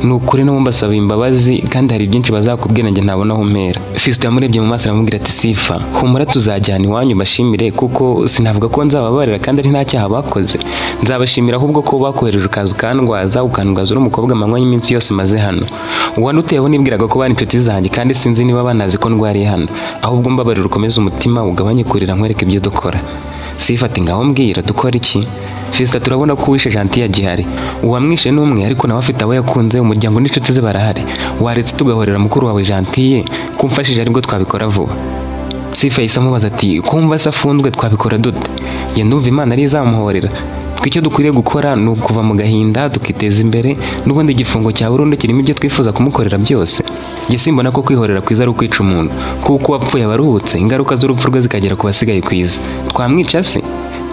Ni ukuri nabo mbasaba imbabazi kandi hari byinshi bazakubwira njye ntabona aho mpera. Fiston yamurebye mu maso aramubwira ati Sifa, humura tuzajyana iwanyu bashimire, kuko sinavuga ko nzababarira kandi ari nta cyaha bakoze. Nzabashimira ahubwo ko bakohereje ukaza ukandwaza uri umukobwa amanywa y'iminsi yose maze hano. Uwanuteyeho nibwiraga ko bari inshuti zanjye kandi sinzi niba banazi ko ndwariye hano, ahubwo mbabarira ukomeze umutima ugabanye kurira nkwereke ibyo dukora. Sifa ati ngaho mbwira dukora iki? Fiston turabona ko wishe Gentille agihari, uwamwishe n'umwe ariko nawe afite abo yakunze, umuryango n'inshuti ze barahari, waretse tugahorera mukuru wawe Gentille, kumfashije aribwo twabikora vuba. Sifa yahise amubaza ati kumva se afunzwe twabikora dute? Njye ndumva Imana ari izamuhorera, icyo dukwiriye gukora ni ukuva mu gahinda tukiteza imbere, n'ubundi igifungo cya burundu kirimo ibyo twifuza kumukorera byose. Njye simbona ko kwihorera kwiza ari ukwica umuntu, kuko uwapfuye aba aruhutse, ingaruka z'urupfu rwe zikagera ku basigaye ku isi. Twamwica se?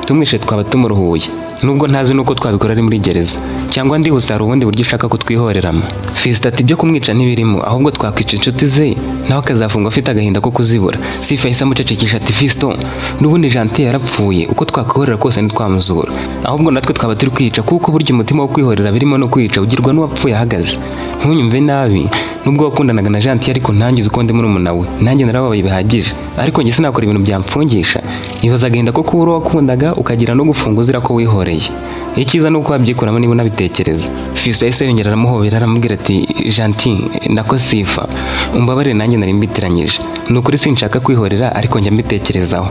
Tumwishe twaba tumuruhuye, nubwo ntazi nuko twabikora ari muri gereza, cyangwa ndihuse hari ubundi buryo ushaka ko twihoreramo. Fiston ati ibyo kumwica ntibirimo, ahubwo twakwica inshuti ze nawe akazafungwa afite agahinda ko kuzibura. Sifa yahise amucecekesha ati Fiston, n'ubundi Gentille yarapfuye, uko twakwihorera kose ntitwamuzura, ahubwo natwe twaba turi kwica, kuko burya umutima wo kwihorera birimo no kwica ugirwa n'uwapfuye ahagaze. Ntunyumve nabi, nubwo wakundanaga na Gentille ariko ntangize uko ndi murumuna we, nanjye narababaye bihagije, ariko njye sinakora ibintu byamfungisha. Nibaza agahinda ko kubura wakundaga ukagira no gufunga uzira ko wihoreye. Icyiza ni uko wabyikuramo niba unabitekereza. Fiston yahise yongera aramuhobera aramubwira ati Gentille nako Sifa, umbabarire nanjye nari mbitiranyije, ni ukuri sinshaka kwihorera ariko njya mbitekerezaho,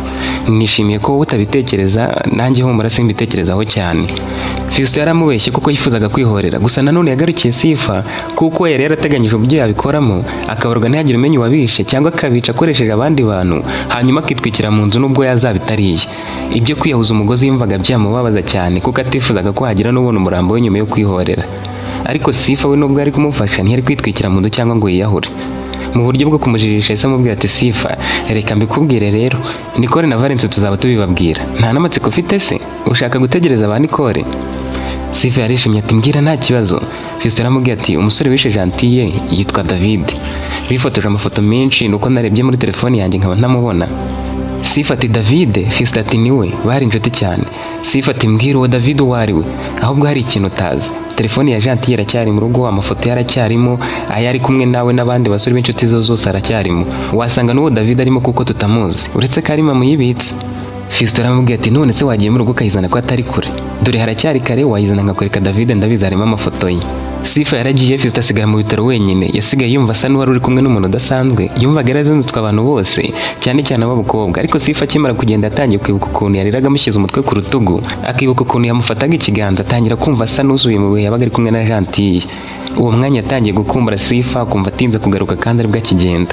nishimiye ko wowe utabitekereza, nanjye humura simbitekerezaho cyane. Fiston yaramubeshye kuko yifuzaga kwihorera, gusa nanone yagarukiye Sifa kuko yari yarateganyije uburyo yabikoramo, akabarwa ntihagire umenya uwabishe cyangwa akabica akoresheje abandi bantu, hanyuma akitwikira mu nzu nubwo yazabitariye. Ibyo kwiyahuza umugozi yumvaga byamubabaza cyane kuko atifuzaga ko hagira n'ubona umurambo we nyuma yo kwihorera. Ariko Sifa we nubwo ari kumufasha ntiyari kwitwikira mu nzu cyangwa ngo yiyahure. Mu buryo bwo kumujijisha yahise amubwira ati Sifa, reka mbikubwire rero, Nicole na Valence tuzaba tubibabwira, nta n'amatsiko ufite se? Ushaka gutegereza ba Nicole? Sifa yarishimye ati mbwira nta kibazo. Fiston aramubwira ati umusore wishe Gentille yitwa David, bifotoje amafoto menshi nuko narebye muri telefone yanjye nkaba ntamubona. Sifa ati David? Fiston ati niwe, bari inshuti cyane. Sifa ati mbwira uwo David uwo ari we, ahubwo hari ikintu utazi, telefone ya Gentille iracyari mu rugo, amafoto yaracyarimo, aya ari kumwe nawe n'abandi basore b'inshuti zo zose aracyarimo, wasanga n'uwo David arimo kuko tutamuzi, uretse ko ari mama yibitse. Fiston aramubwira ati none se wagiye mu rugo ukayizana ko atari kure? Dore haracyari kare, wayizana nkakwereka David, ndabizi harimo amafoto ye. Sifa yaragiye, Fiston asigara mu bitaro wenyine, yasigaye yumva asa n'uwari uri kumwe n'umuntu udasanzwe, yumvaga yarazunzutswe abantu bose, cyane cyane ab'abakobwa. Ariko Sifa akimara kugenda yatangiye kwibuka ukuntu yariraga amushyize umutwe ku rutugu, akibuka ukuntu yamufataga ikiganza, atangira kumva asa n'usubiye mu bihe yabaga ari kumwe na Gentille. Uwo mwanya yatangiye gukumbura Sifa, akumva atinze kugaruka kandi aribwo akigenda.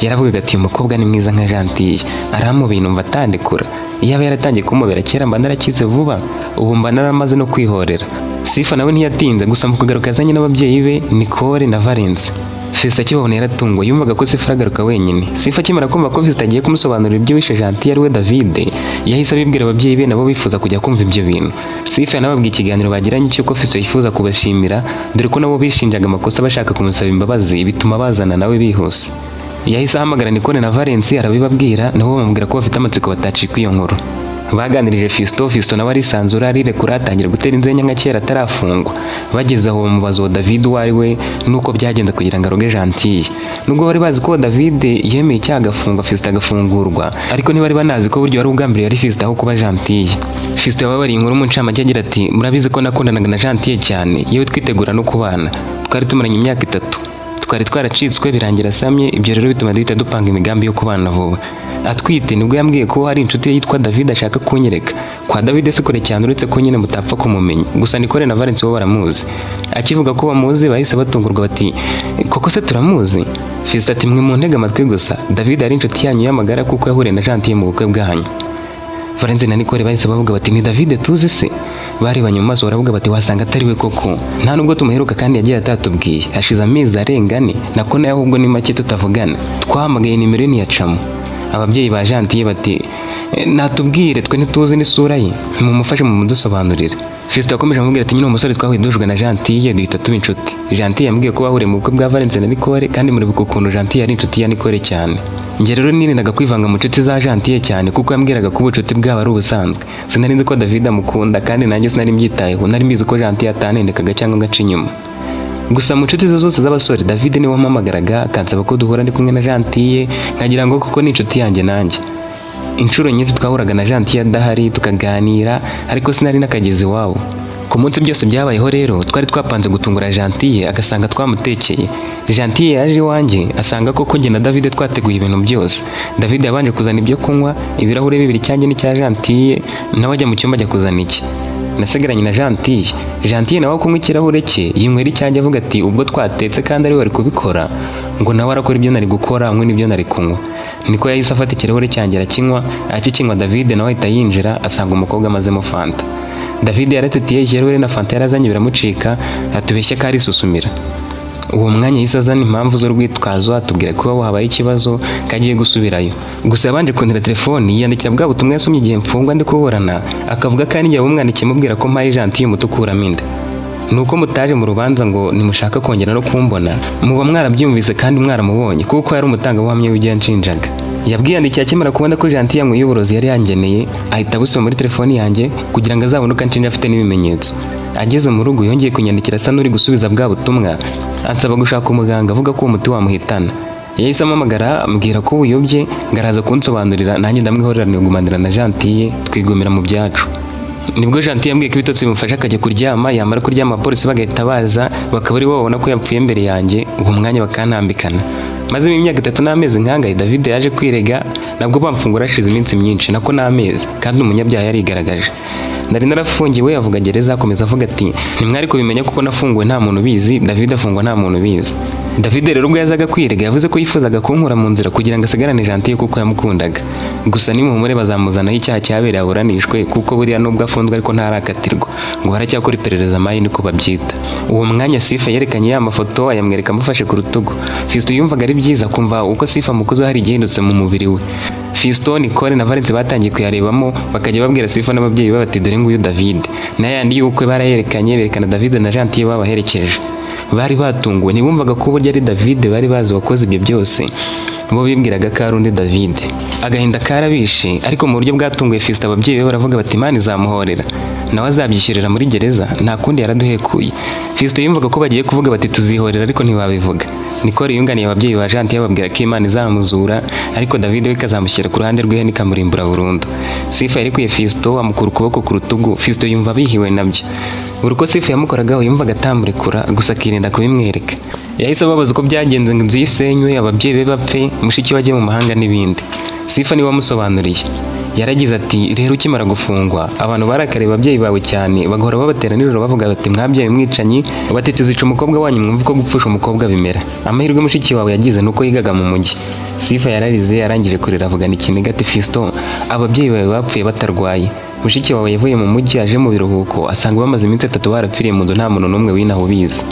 Yaravugaga ati uyu mukobwa ni mwiza nka Gentille, aramubiye numva atandikura, iyaba yaratangiye kumubera kera mba narakize vuba, ubu mba naramaze no kwihorera. Sifa nawe ntiyatinze, gusa mu kugaruka azanye n'ababyeyi be Nicole na Valence. Fiston akibabona yaratunguwe, yumvaga ko Sifa aragaruka wenyine. Sifa akimara kumva ko Fiston agiye kumusobanurira ibyo wishe Gentille ari we David, yahise abibwira ababyeyi be nabo bifuza kujya kumva ibyo bintu. Sifa yanababwiye ikiganiro bagiranye cy'uko Fiston yifuza kubashimira, dore ko nabo bishinjaga amakosa bashaka kumusaba imbabazi, bituma bazana nawe bihuse. Yahise ahamagara Nicole na Valence arabibabwira, nabo bamubwira ko bafite amatsiko batacika iyo nkuru. baganirije Fiston nawe arisanzura arirekura atangira gutera inzenya nka kera atarafungwa. Bageze aho bamubaza David uwo ari we nuko byagenze kugira ngo aroge Gentille. Nubwo bari bazi ko David yemeye icyaha agafungwa Fiston agafungurwa, ariko ntibari banazi ko buryo wari ubwambere yari Fiston aho kuba Gentille. Fiston yababariye inkuru mu ncamake agira ati murabizi ko nakundanaga na Gentille cyane, yewe twitegura no kubana. Twari tumaranye imyaka 3, twari twaracitswe birangira asamye, ibyo rero bituma duhita dupanga imigambi yo kubana vuba. Atwite nibwo yambwiye ko hari inshuti ye yitwa David ashaka kunyereka. Kwa David se kure cyane uretse ko nyine mutapfa kumumenya. Gusa Nicole na Valence bo baramuzi. Akivuga ko bamuzi bahise batungurwa bati koko se turamuzi? Fiston ati mwe mu ntega amatwi gusa, David ari inshuti yanyu y'amagara kuko yahuriye na Gentille mu bukwe bwanyu. Valence na Nicole bahise bavuga bati ni David tuzi se? Barebanye mu maso baravuga bati wasanga atari we koko. Nta nubwo tumuheruka kandi yagiye atatubwiye. Hashize amezi arengane nako nayo ahubwo ni make tutavugana. Twahamagaye nimero ntiyacamo. Ababyeyi ba Gentille bati natubwire twe ntituzi n'isura ye, mumufashe mu mudusobanurire. Fiston akomeje amubwira ati nyine umusore twahuye dujwe na Gentille duhita tuba inshuti. Gentille yambwiye ko bahuriye mu bukwe bwa Valence na Nicole kandi muri bukuntu Gentille yari inshuti ya Nicole cyane. Nge rero nirindaga kwivanga mu nshuti za Gentille cyane kuko yambwiraga ko ubucuti bwabo ari ubusanzwe. Sinari nzi ko David amukunda kandi nanjye sinari mbyitayeho, nari mbizi ko Gentille atanendekaga cyangwa ngaca inyuma. Gusa mu nshuti zose z'abasore David niwe wampamagaraga akansaba ko duhura ndi kumwe na Gentille, nkagira ngo kuko ni inshuti yanjye nanjye. Inshuro nyinshi twahuraga na Gentille adahari tukaganira, ariko sinari nakageze iwabo. Ku munsi byose byabayeho rero twari twapanze gutungura Gentille agasanga twamutekeye. Gentille yaje iwanjye asanga koko njye na David twateguye ibintu byose. David yabanje kuzana ibyo kunywa, ibirahure bibiri cyanjye n'icya Gentille, nawe ajya mu cyumba ajya kuzana iki. Nasigaranye na Gentille nawe kunywa ikirahure cye yinywera icyanjye avuga ati ubwo twatetse kandi ari we wari kubikora, ngo nawe arakora ibyo nari gukora amwe n'ibyo nari kunywa. Niko yahise afata ikirahure cyanjye arakinywa, akikinywa David nawe ahita yinjira asanga umukobwa amazemo fanta. David yaratetiye ikirahure na fanta yarazanye biramucika, atubeshya ko ari susumira. Uwo mwanya yise azana impamvu z'urwitwazo atubwira ko habaye ikibazo kagiye gusubirayo. Gusa yabanje kuntira telefoni yandikira bwa butumwa yasomye igihe mfungwa ndi kuburana, akavuga kandi njye bumwandikiye mubwira ko mpaye Gentille umutukuramo inda. Nuko mutaje mu rubanza ngo nimushaka kongera no kumbona, muba mwarabyumvise kandi mwaramubonye kuko yari umutangabuhamya w'ibyo nshinjaga. Yabwiyandikiye akimara kubona ko Gentille yanyweye uburozi yari yangeneye, ahita busoma muri telefoni yanjye kugira ngo azabone uko anshinja afite n'ibimenyetso. Ageze mu rugo yongeye kunyandikira asa n'uri gusubiza bwa butumwa, ansaba gushaka umuganga avuga ko umuti wamuhitana. Yahise amamagara ambwira ko uyobye ngaraza kunsobanurira, nanjye ndamwihorera nigumanira na Gentille twigumira mu byacu. Nibwo Gentille yambwiye ko ibitotsi bimufasha akajya kuryama, yamara kuryama abapolisi bagahita baza bakaba ari bo babona ko yapfuye mbere yanjye, uwo mwanya bakantambikana. Maze imyaka 3 n'amezi nkangaye David yaje kwirega, nabwo bamfungura hashize iminsi myinshi nako n'amezi, kandi umunyabyaha yarigaragaje. Nari narafungiwe avuga gereza akomeza avuga ati ntimwari kubimenya kuko nafunguwe nta muntu bizi, David afungwa nta muntu bizi. David rero ubwo yazaga kwirega yavuze ko yifuzaga kunkura mu nzira kugira ngo asigarane Gentille kuko yamukundaga. Gusa nimuhumure bazamuzanaho icyaha cyabereye aburanishwe kuko buriya nubwo afunzwe ariko ntarakatirwa, ngo haracyakora iperereza mayi niko babyita. Uwo mwanya Sifa yerekanye ya mafoto ayamwereka amufashe ku rutugu. Fiston yumvaga ari byiza kumva uko Sifa mukuzo hari igihindutse mu mubiri we. Fiston, Nicole na Valence batangiye kuyarebamo bakajya babwira Sifa n'ababyeyi be bati dore nguyu David. N'ayandi y'ubukwe barayerekanye berekana David na Gentille babaherekeje. Bari batunguwe ntibumvaga ko burya ari David bari bazi wakoze ibyo byose. Bo bibwiraga ko ari undi David. Agahinda karabishe ariko mu buryo bwatunguye Fiston ababyeyi be baravuga bati Imana izamuhorera, nawe azabyishyurira muri gereza, nta kundi yaraduhekuye. Fiston yumvaga ko bagiye kuvuga bati tuzihorera ariko ntibabivuga. Nicole yunganiye ababyeyi ba Gentille bababwira ko Imana izamuzura ariko David we kazamushyira ku ruhande rwe nikamurimbura burundu. Sifa yarekuye Fiston amukura ukuboko ku rutugu, Fiston yumva bihiwe nabyo. Buri uko Sifa yamukoragaho yumvaga atamurekura gusa akirinda kubimwereka. Yahise ababaza uko byagenze ngo inzu yisenywe, ababyeyi be bapfe, mushiki we ajye mu mahanga n'ibindi. Sifa niwe wamusobanuriye. Yaragize ati rero ukimara gufungwa abantu barakare ababyeyi bawe cyane bagahora babatera nijoro bavuga bati mwabyaye umwicanyi, bati tuzica umukobwa wanyu mwumva ko gupfusha umukobwa bimera. Amahirwe mushiki wawe yagize nuko yigaga mu mujyi. Sifa yararize yarangije kurira avugana ikiniga ati Fiston, ababyeyi bawe bapfuye batarwaye. Mushiki wawe yavuye mu mujyi aje mu biruhuko asanga bamaze iminsi 3 barapfiriye mu nzu nta muntu n'umwe winaho bize.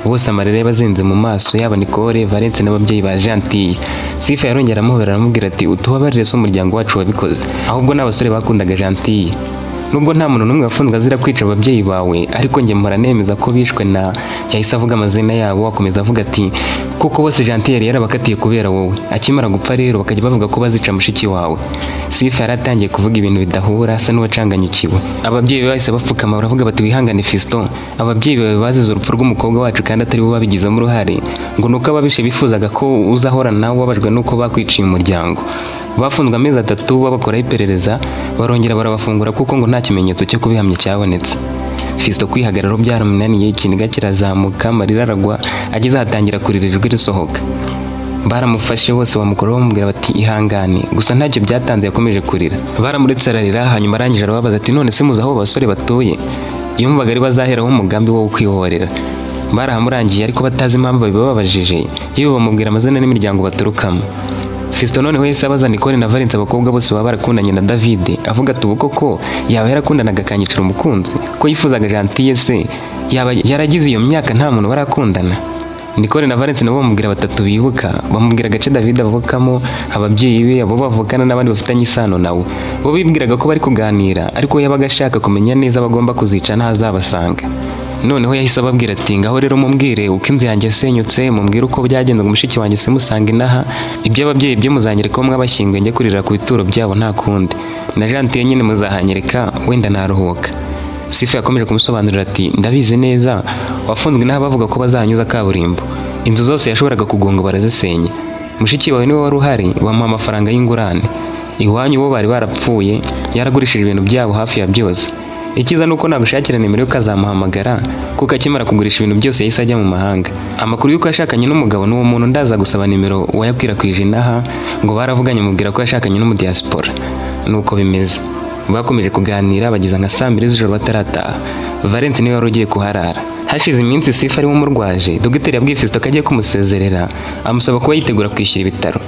Bose amarere yabazinze mu maso yaba Nicole, Valence n'ababyeyi ba Gentille. Sifa yarongera amuhobera aramubwira ati utubabarire so umuryango wacu wabikoze, ahubwo n'abasore bakundaga Gentille. Nubwo nta muntu n'umwe wafunzwe azira kwica ababyeyi bawe ariko njye mpora nemeza ko bishwe na. Yahise avuga amazina yabo akomeza avuga ati kuko bose Gentille yari yarabakatiye kubera wowe, akimara gupfa rero bakajya bavuga ko bazica mushiki wawe. Sifa yaratangiye kuvuga ibintu bidahura asa n'uwacanganyukiwe. Ababyeyi bahise bapfukama baravuga bati wihangane Fiston, ababyeyi bawe bazize urupfu rw'umukobwa wacu kandi atari bo babigizemo uruhare, ngo nuko ababishe bifuzaga ko uzahora nawe wabajwe nuko bakwiciye umuryango. Bafunzwe amezi 3 babakoraho iperereza, barongera barabafungura kuko ngo nta kimenyetso cyo kubihamya cyabonetse. Fiston kwihagararo byaramunaniye, ikiniga kirazamuka, amarira aragwa, ageze ahatangira kurira ijwi risohoka. Baramufashe bose bamukoraho bamubwira bati ihangane, gusa ntacyo byatanze, yakomeje kurira. Baramuretse ararira, hanyuma arangije arababaza ati none se muzi aho basore batuye? Yumvaga ari bazaheraho umugambi wo kwihorera. Barahamurangiye ariko batazi impamvu bababajije, yewe bamubwira amazina n'imiryango baturukamo. Fiston noneho yahise abaza Nicole na Valence, abakobwa bose baba barakundanye na David, avuga ati ubu koko yaba yarakundanaga akanyicira umukunzi ko yifuzaga Gentille se yaba yaragize iyo myaka nta muntu barakundana? Nicole na Valence nabo bamubwira batatu bibuka, bamubwira agace David avukamo, ababyeyi be, abo bavukana n'abandi bafitanye isano nawe. Bo bibwiraga ko bari kuganira ariko yabaga ashaka kumenya neza bagomba kuzica ntazabasanga. Noneho yahise ababwira ati ngaho rero mumbwire uko inzu yanjye yasenyutse, mumbwire uko byagendaga mushiki wanjye se musanga inaha, ibyo ababyeyi byo muzanyereka ko mwabashyinguye njye kurira ku bituro byabo nta kundi, na Gentille nyine muzahanyereka wenda naruhuka. Sifa yakomeje kumusobanurira ati ndabizi neza wafunzwe n'aho bavuga ko bazanyuza kaburimbo, inzu zose yashoboraga kugonga barazisenya, mushiki wawe niwe wari uhari bamuha amafaranga y'ingurane, iwanyu bo bari barapfuye yaragurishije ibintu byabo hafi ya byose. Ikiza nuko nagushakira nimero yo kazamuhamagara kuko akimara kugurisha ibintu byose yahise ajya mu mahanga. Amakuru yuko yashakanye n'umugabo n'uwo muntu ndaza gusaba nimero wayakwirakwije inaha, ngo baravuganye mubwira ko yashakanye n'umudiaspora. Nuko bimeze. Bakomeje kuganira bageza nka 2:00 z'ijoro batarataha. Valence niwe wari ugiye kuharara. Hashize iminsi Sifa ari umurwaje, dogiteri yabwiye Fiston ko agiye kumusezerera, amusaba kuba yitegura kwishyura ibitaro.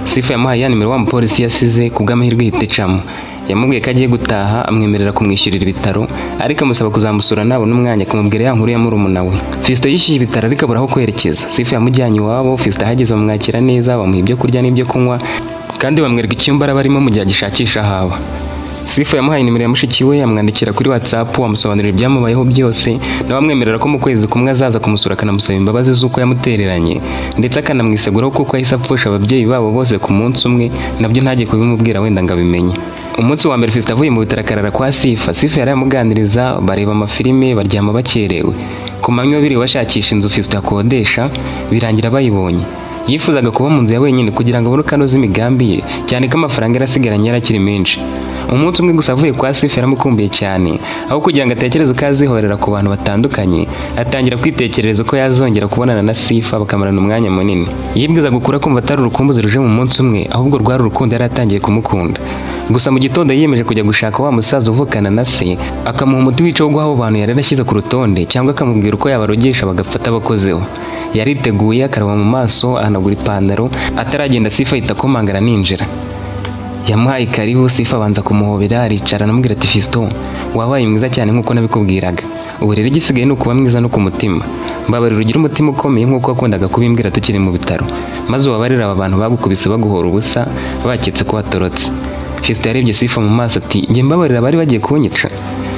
Sifa yamuhaye ya nimero wa mupolisi yasize kubw'amahirwe ihita icamo. Yamubwiye ko agiye gutaha, amwemerera kumwishyurira ibitaro, ariko amusaba kuzamusura nabo n'umwanya kumubwira ya nkuru ya murumuna we. Fiston yishyuye ibitaro ariko abura aho kwerekeza. Sifa yamujyanye iwabo, Fiston ahageze bamwakira neza, bamuha ibyo kurya n'ibyo kunywa, kandi bamwereka icyumba barimo mu gihe agishakisha haba. Sifa yamuhaye nimero ya mushiki we, amwandikira kuri WhatsApp, amusobanurira ibyamubayeho byose, nawe amwemerera ko mu kwezi kumwe azaza kumusura akanamusaba imbabazi z'uko yamutereranye, ndetse akanamwiseguraho kuko yahise apfusha ababyeyi babo bose ku munsi umwe, nabyo ntagiye kubimubwira wenda ngo abimenye. Umunsi wa mbere Fiston avuye mu bitaro akarara kwa Sifa. Sifa yaramuganiriza, bareba amafilime, baryama bakerewe. Ku manywa biri bashakisha inzu Fiston akodesha, birangira bayibonye. Yifuzaga kuba mu nzu ya wenyine kugira ngo abone kanoza imigambi ye, cyane ko amafaranga yarasigaranye yarakiri menshi. Umunsi umwe gusa avuye kwa Sifa yaramukumbuye cyane, aho kugira ngo atekereze uko azihorera ku bantu batandukanye, atangira kwitekerereza uko yazongera kubonana na Sifa bakamarana umwanya munini. Yibwiza gukura kumva atari urukumbuzi ruje mu munsi umwe, ahubwo rwari urukundo yari atangiye kumukunda. Gusa mu gitondo yiyemeje kujya gushaka wa musaza uvukana na se, akamuha umuti wica wo guha abo bantu yari yarashyize ku rutonde, cyangwa akamubwira uko yabarogesha bagafata abakozeho. Yariteguye, akaraba mu maso, ahanagura ipantaro, ataragenda Sifa ahita akomangara ninjira. Yamuhaye karibu, Sifa abanza kumuhobera, aricara anamubwira ati Fiston, wabaye mwiza cyane nk'uko nabikubwiraga. Ubu rero igisigaye ni ukuba mwiza no ku mutima. Mbabarira ugira umutima ukomeye nk'uko wakundaga kubimbwira tukiri mu bitaro, maze ubabarira aba bantu bagukubise baguhora ubusa, baketse ko watorotse. Fiston yarebye Sifa mu maso ati njye mbabarira bari bagiye kunyica.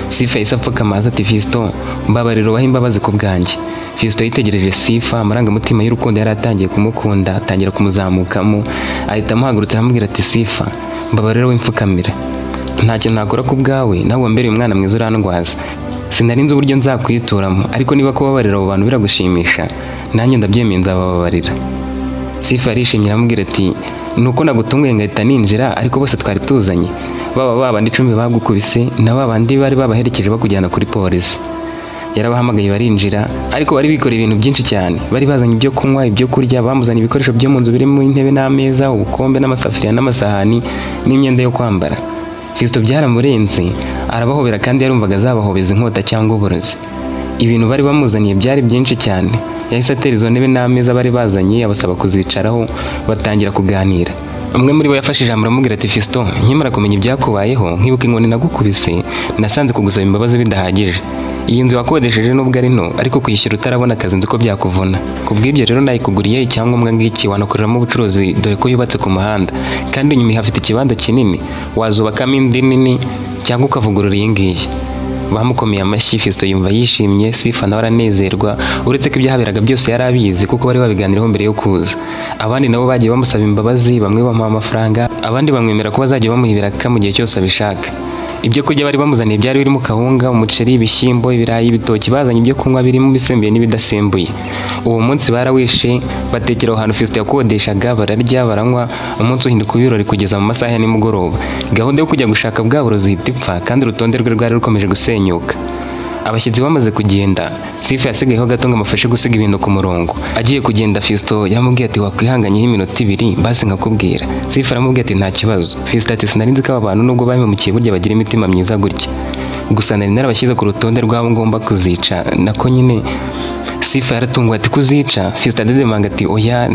Sifa yahise apfukama ati Fiston, mbabarira ubahe imbabazi ku bwanjye. Fiston yitegereje Sifa, amarangamutima y'urukundo yari atangiye kumukunda atangira kumuzamukamo, ahita amuhagurutsa aramubwira ati Sifa, mbabarira w'imfukamira, ntacyo nakora ku bwawe, nawe wambereye umwana mwiza urandwaza. Sinari nzi uburyo nzakwituramo, ariko niba kubabarira abo bantu biragushimisha, nanjye ndabyemeye nzababarira. Sifa yarishimye aramubwira ati nuko nagutunguye ngahita ninjira, ariko bose twari tuzanye, babandi 10 bagukubise na babandi bari babaherekeje bakujyana kuri polisi. Yarabahamagaye barinjira, ariko bari bikoreye ibintu byinshi cyane, bari bazanye ibyo kunywa, ibyo kurya, bamuzanye ibikoresho byo mu nzu birimo intebe n'ameza, ubukombe n'amasafuriya n'amasahani n'imyenda yo kwambara. Fiston byaramurenze, arabahobera kandi yarumvaga azabahobeza inkota cyangwa uburozi. Ibintu bari bamuzaniye byari byinshi cyane. Yahise atera izo ntebe n'ameza bari bazanye, abasaba kuzicaraho, batangira kuganira. Umwe muri bo yafashe ijambo aramubwira ati Fiston, nkimara kumenya ibyakubayeho, nkibuka inkoni nagukubise, nasanze kugusaba imbabazi bidahagije. Iyi nzu wakodesheje nubwo ari nto, ariko kwishyura utarabona akazi nzi ko byakuvuna. Kubw'ibyo rero nayikuguriye icyangombwa ngiki wanakoreramo ubucuruzi, dore ko yubatse ku muhanda, kandi inyuma hafite ikibanza kinini, wazubakamo indi nini cyangwa ukavugurura iyi ngiyi. Bamukomeye amashyi, Fiston yumva yishimye, Sifa nawe aranezerwa, uretse ko ibyahaberaga byose yari abizi kuko bari babiganiraho mbere yo kuza. Abandi nabo bagiye bamusaba imbabazi, bamwe bamuha amafaranga, abandi bamwemera ko bazajya bamuha ibiraka mu gihe cyose abishaka. Ibyo kurya bari bamuzaniye byari birimo kawunga, umuceri, ibishyimbo, ibirayi, ibitoki, bazanye ibyo kunywa birimo ibisembuye n'ibidasembuye. Uwo munsi barawishe, batekera aho hantu Fiston yakodeshaga, bararya, baranywa, umunsi uhinduka ibirori kugeza mu masaha ya nimugoroba. Gahunda yo kujya gushaka bwa burozi ihita ipfa, kandi urutonde rwe rwari rukomeje gusenyuka. Abashyitsi bamaze kugenda, Sifa yasigayeho gato ngo amufashe gusiga ibintu ku murongo. Agiye kugenda, Fiston yaramubwiye ati wakwihanganyeho iminota 2 basi nkakubwira. Sifa aramubwiye ati nta kibazo. Fiston ati sinari nzi ko aba bantu nubwo bahemukiye burya bagira imitima myiza gutya. Gusa nari narabashyize ku rutonde rw'abo ngomba kuzica, nako nyine. Sifa yaratunguwe ati kuzica. Fiston adedemanga ati oya,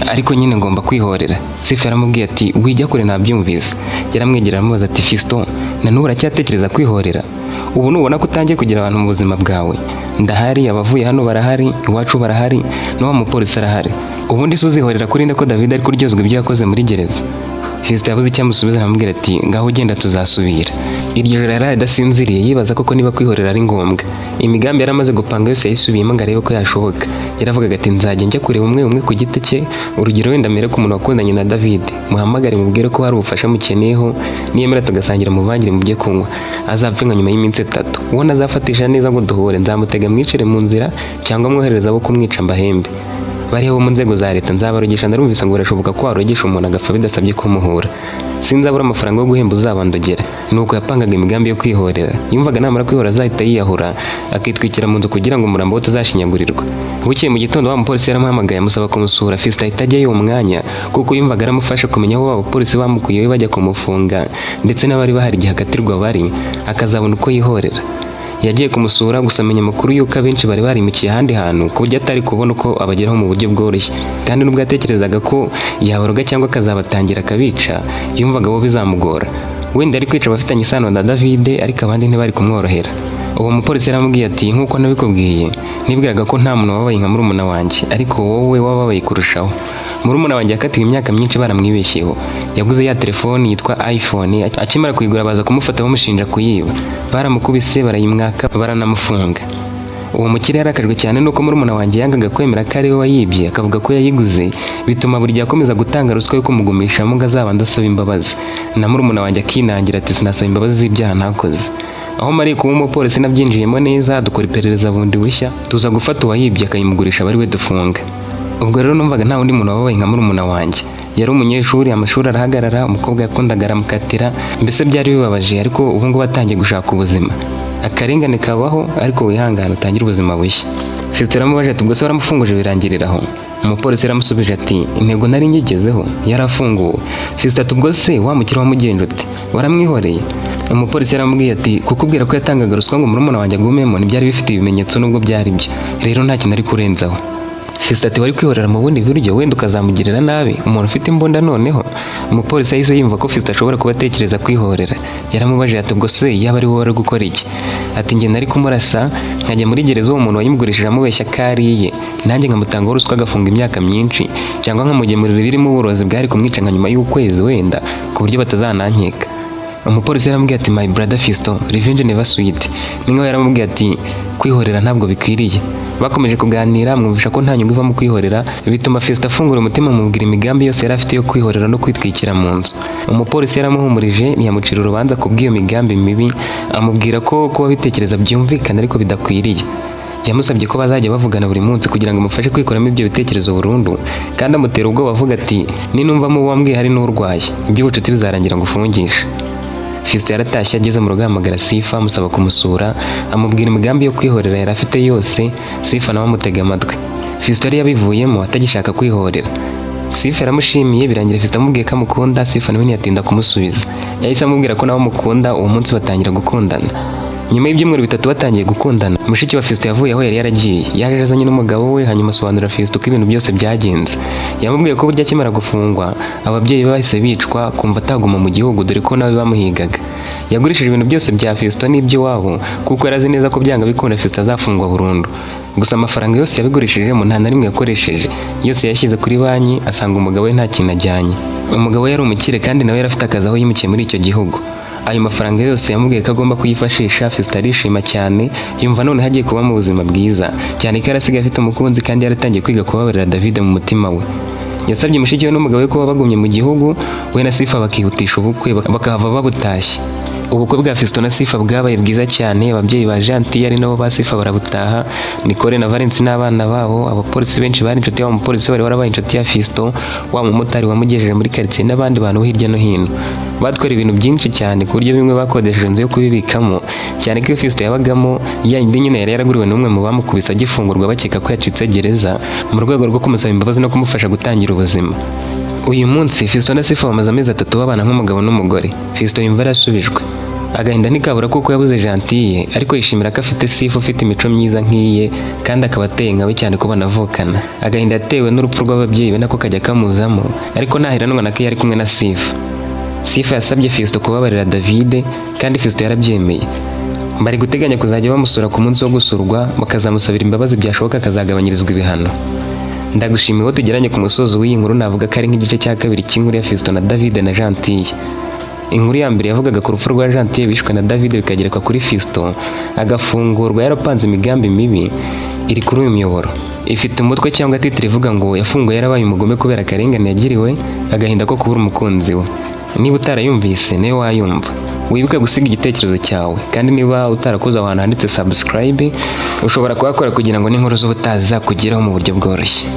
ariko nyine ngomba kwihorera. Sifa yaramubwiye ati wijya kure ntabyumvise. Yaramwegera aramubaza ati Fiston, na n'ubu uracyatekereza kwihorera? Ubu nubona ko utangiye kugira abantu mu buzima bwawe? Ndahari, abavuye hano barahari, iwacu barahari, n'uwo mupolisi arahari. Ubundi se uzihorera kuri nde ko David ari kuryozwa ibyo yakoze muri gereza? Fiston yabuze icyo amusubiza, aramubwira ati ngaho ugenda tuzasubira. Iryo joro yari adasinziriye yibaza koko niba kwihorera ari ngombwa. Imigambi yari amaze gupanga yose yayisubiyemo ngo arebe ko yashoboka. Yaravugaga ati nzajya njya kureba umwe ku giti cye, urugero wenda mbere ku muntu wakundanye na David, muhamagare mubwire ko hari ubufasha mukeneyeho, niyemera tugasangira muvangire mu byo kunywa. Azapfe nka nyuma y'iminsi 3. Uwo nazafatisha neza ngo duhure, nzamutega mwicire mu nzira cyangwa mwohereza abo kumwica mbahembe. Bariho mu nzego za leta nzabarogesha, ndarumvise ngo birashoboka ko warogesha umuntu agapfa bidasabye kumuhura. Sinzabura amafaranga yo guhemba uzabandogera. Nuko yapangaga imigambi yo kwihorera. Yumvaga namara kwihora azahita yiyahura, akitwikira mu nzu kugira ngo umurambo we utazashinyagurirwa. Bukeye mu gitondo wa mupolisi yaramuhamagaye amusaba kumusura. Fiston ahita ajyayo uwo mwanya kuko yumvaga aramufasha kumenya aho abapolisi bamukuyeho bajya kumufunga, ndetse n'abari bahari igihe akatirwa bari, akazabona uko yihorera. Yagiye kumusura gusa amenya amakuru y'uko abenshi bari barimukiye ahandi hantu ku buryo atari kubona uko abageraho mu buryo bworoshye, kandi nubwo yatekerezaga ko yabaroga cyangwa akazabatangira akabica, yumvaga bo bizamugora. Wenda ari kwica abafitanye isano na David, ariko abandi ntibari kumworohera. Uwo mupolisi yaramubwiye ati nk'uko nabikubwiye, nibwiraga ko nta muntu wababaye nka murumuna wanjye, ariko wowe wababaye kurushaho. Murumuna wanjye yakatiwe imyaka myinshi baramwibeshyeho. Yaguze ya telefoni yitwa iPhone, akimara kuyigura baza kumufata bamushinja kuyiba. Baramukubise, barayimwaka, baranamufunga. Uwo mukire yarakajwe cyane nuko murumuna wanjye yangaga kwemera ko ari we wayibye, akavuga ko yayiguze, bituma buri gihe akomeza gutanga ruswa yo kumugumishamo ngo azabanda asaba imbabazi. Na murumuna wanjye akinangira ati sinasaba imbabazi z'ibyaha ntakoze. Aho mari kuba umupolisi nabyinjiyemo neza, dukora iperereza bundi bushya, tuza gufata uwayibye akayimugurisha bari we dufunga. Ubwo rero numvaga nta wundi muntu wababaye nka murumuna wanjye. Yari umunyeshuri, amashuri arahagarara, umukobwa yakundaga aramukatira, mbese byari bibabaje, ariko ubu ngubu atangiye gushaka ubuzima. Akarengane kabaho, ariko wihangane utangire ubuzima bushya. Fiston aramubaje ati ubwo se waramufunguje birangirira aho? Umupolisi aramusubije ati intego nari ngigezeho yarafunguwe. Fiston ati ubwo se wamukira wamugenje ute? Waramwihoreye? Umupolisi yaramubwiye ati kukubwira ko yatangaga ruswa ngo murumuna wanjye agumemo ntibyari bifite ibimenyetso nubwo byari byo, rero nta kintu ari kurenzaho. Fiston ati wari kwihorera mu bundi buryo wenda ukazamugirira nabi, umuntu ufite imbunda noneho? Umupolisi yahise yumva ko Fiston ashobora kuba atekereza kwihorera. Yaramubajije ati ubwo se yaba ari wowe wari gukora iki? Ati njye nari kumurasa nkajya muri gereza uwo muntu wayimugurishije amubeshya ko ariye, nanjye nkamutangaho ruswa agafunga imyaka myinshi, cyangwa nkamugemurira ibirimo uburozi bwari kumwica nka nyuma y'ukwezi wenda ku buryo batazanankeka. Umupolisi yaramubwiye ati my brother Fiston, revenge never sweet. Ningo yaramubwiye ati kwihorera ntabwo bikwiriye. Bakomeje kuganira, mwumvisha ko nta nyungu iva mu kwihorera, bituma Fiston afungura umutima mubwira imigambi yose yari afite yo kwihorera no kwitwikira mu nzu. Umupolisi yaramuhumurije, ntiyamucira urubanza kubw'iyo migambi mibi, amubwira ko kuba bitekereza byumvikana ariko bidakwiriye. Yamusabye ko bazajya bavugana buri munsi kugira ngo amufashe kwikuramo ibyo bitekerezo burundu, kandi amutera ubwoba avuga ati ninumvamo wambwiye hari n'urwaye, iby'ubucuti bizarangira ngo ufungishe. Fiston yaratashye, ageze mu rugo ahamagara Sifa amusaba kumusura, amubwira imigambi yo kwihorera yari afite yose. Sifa nawe amutega amatwi. Fiston yari yabivuyemo atagishaka kwihorera. Sifa yaramushimiye, birangira Fiston amubwiye ko amukunda. Sifa nawe ntiyatinda kumusubiza, yahise amubwira ko nawe amukunda. Uwo munsi batangira gukundana. Nyuma y'ibyumweru 3 batangiye gukundana, mushiki wa Fiston yavuye aho yari yaragiye, yaje azanye n'umugabo we, hanyuma asobanurira Fiston ko ibintu byose byagenze. Yamubwiye ko burya akimara gufungwa ababyeyi bahise bicwa, kumva ataguma mu gihugu dore ko nawe bamuhigaga. Yagurishije ibintu byose bya Fiston n'iby'iwabo kuko yarazi neza ko byanga bikunda Fiston azafungwa burundu. Gusa amafaranga yose yabigurishijemo nta na rimwe yakoresheje, yose yashyize kuri banki, asanga umugabo we nta kintu ajyanye. Umugabo yari umukire kandi nawe yari afite akazi aho yimukiye muri icyo gihugu. Ayo mafaranga yose yamubwiye ko agomba kuyifashisha. Fiston arishima cyane, yumva none hagiye kuba mu buzima bwiza, cyane ko yarasigaye afite umukunzi kandi yaratangiye kwiga kubabarira David mu mutima we. Yasabye mushiki we n'umugabo we kuba bagumye mu gihugu, we na Sifa bakihutisha ubukwe bakahava babutashye. Ubukwe bwa Fiston na Sifa bwabaye bwiza cyane, ababyeyi ba Gentil ari nabo ba Sifa barabutaha, Nicole na Valence n'abana babo, abapolisi benshi bari inshuti y'uwo mupolisi wari warabaye inshuti ya Fiston, wa mumotari wamugejeje muri quartier n'abandi bantu hirya no hino. Batwara ibintu byinshi cyane ku buryo bimwe bakodesheje inzu yo kubibikamo, cyane ko Fiston yabagamo yindi nyine yari yaraguriwe n'umwe mu bamukubise agifungurwa bakeka ko yacitse gereza, mu rwego rwo kumusaba imbabazi no kumufasha gutangira ubuzima. Uyu munsi Fiston na Sifa bamaze amezi 3 babana nk'umugabo n'umugore. Fiston yumva yarasubijwe, agahinda ntikabura kuko yabuze Gentil, ariko yishimira ko afite Sifa ufite imico myiza nk'iye kandi akaba ateye nkawe cyane ko banavukana. Agahinda yatewe n'urupfu rw'ababyeyi be nako kajya kamuzamo, ariko nahiranwa nako yari kumwe na Sifa. Sifa yasabye Fiston kubabarira David kandi Fiston yarabyemeye. Bari guteganya kuzajya bamusura ku munsi wo gusurwa, bakazamusabira imbabazi byashoboka akazagabanyirizwa ibihano. Ndagushimiye ko tugeranye ku musozo w'iyi nkuru. Navuga ko ari nk'igice cya kabiri cy'inkuru ya Fiston na David na Gentil. Inkuru ya mbere yavugaga ku rupfu rwa Gentil bishwe na David bikagerekwa kuri Fiston agafungurwa yarapanze imigambi mibi, iri kuri uyu muyoboro. Ifite umutwe cyangwa titire ivuga ngo yafunguye yarabaye umugome kubera akarengane yagiriwe, agahinda ko kubura umukunzi we. Niba utarayumvise nawe wayumva, wibuke gusiga igitekerezo cyawe, kandi niba utarakoze ahantu handitse subscribe ushobora kuhakora kugira ngo n'inkuru z'ubutaha zizakugeraho mu buryo bworoshye.